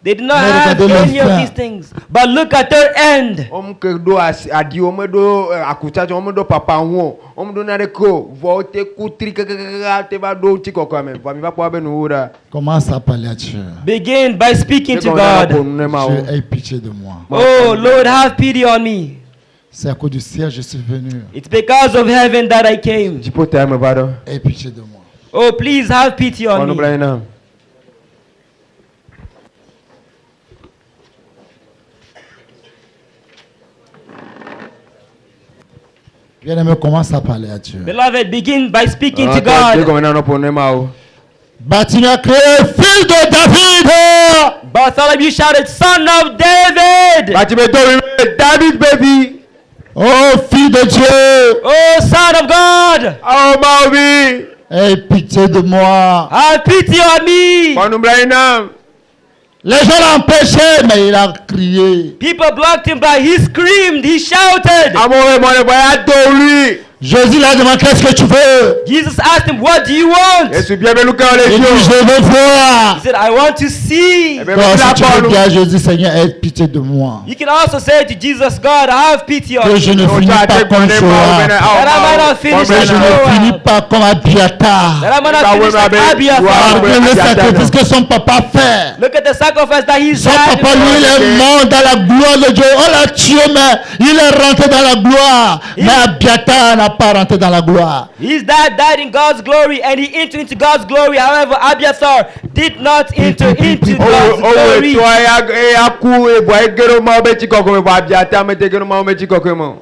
They did not Mais have regardez leur any of fin. these things. But look at their end. Que do adi o me do akuta o me do papa won. O me do na de ko vo te kutri te va do ti kokko me. Va mi va po be no ura. Commence à parler à Dieu. Begin by speaking to Ko God. Dieu, aie pitié de moi. Oh Lord, have pity on me. C'est à cause du ciel que je suis venu. It's because of heaven that I came. Ti pota me va do. Aie pitié de moi. Oh, please have pity on Ono me. blaina. Bien-aimé, commence à parler à Dieu. Beloved, begin by speaking to Ko God. na no po ne ma o. Bâtiment créé, fils de David. Bartholomew shouted, Son of David! Ba ti me do David baby. Oh, fils de Dieu, Oh, Son of God! Oh ma obi. aie pitié de moi. Have pity on me! Ono blaina. Les gens l'empêchaient, mais il a crié. People blocked him, but he screamed, he shouted. Amore mo le boya do lui. Jésus l'a demandé, qu'est-ce que tu veux? Jesus asked him, What do you want? Yesu bien me luka le Il dit, jo. je veux voir. He said, I want to see. Eh ben, Toi, me si la tu veux parle. dire à Jésus, Seigneur, aie pitié de moi. You can also say to Jesus, God, have pity on Que je me. ne finis pas comme Joab. That I might not finish Que as je ne finis Joab. pas comme Abiatar. That I might not finish like Abiathar. Après le sacrifice que son papa fait. Look at the sacrifice that he's Son had. papa, lui, il est mort dans la gloire de Dieu. On l'a tué, mais il est rentré dans la gloire. Mais Abiatar n'a pas rentré dans la gloire. His dad died in God's glory and he entered into God's glory. However, Abiathar did not enter into God's Owe glory. to ya ku e boy gero ma be ti kokko me ba biata me te gero ma me ti kokko mo.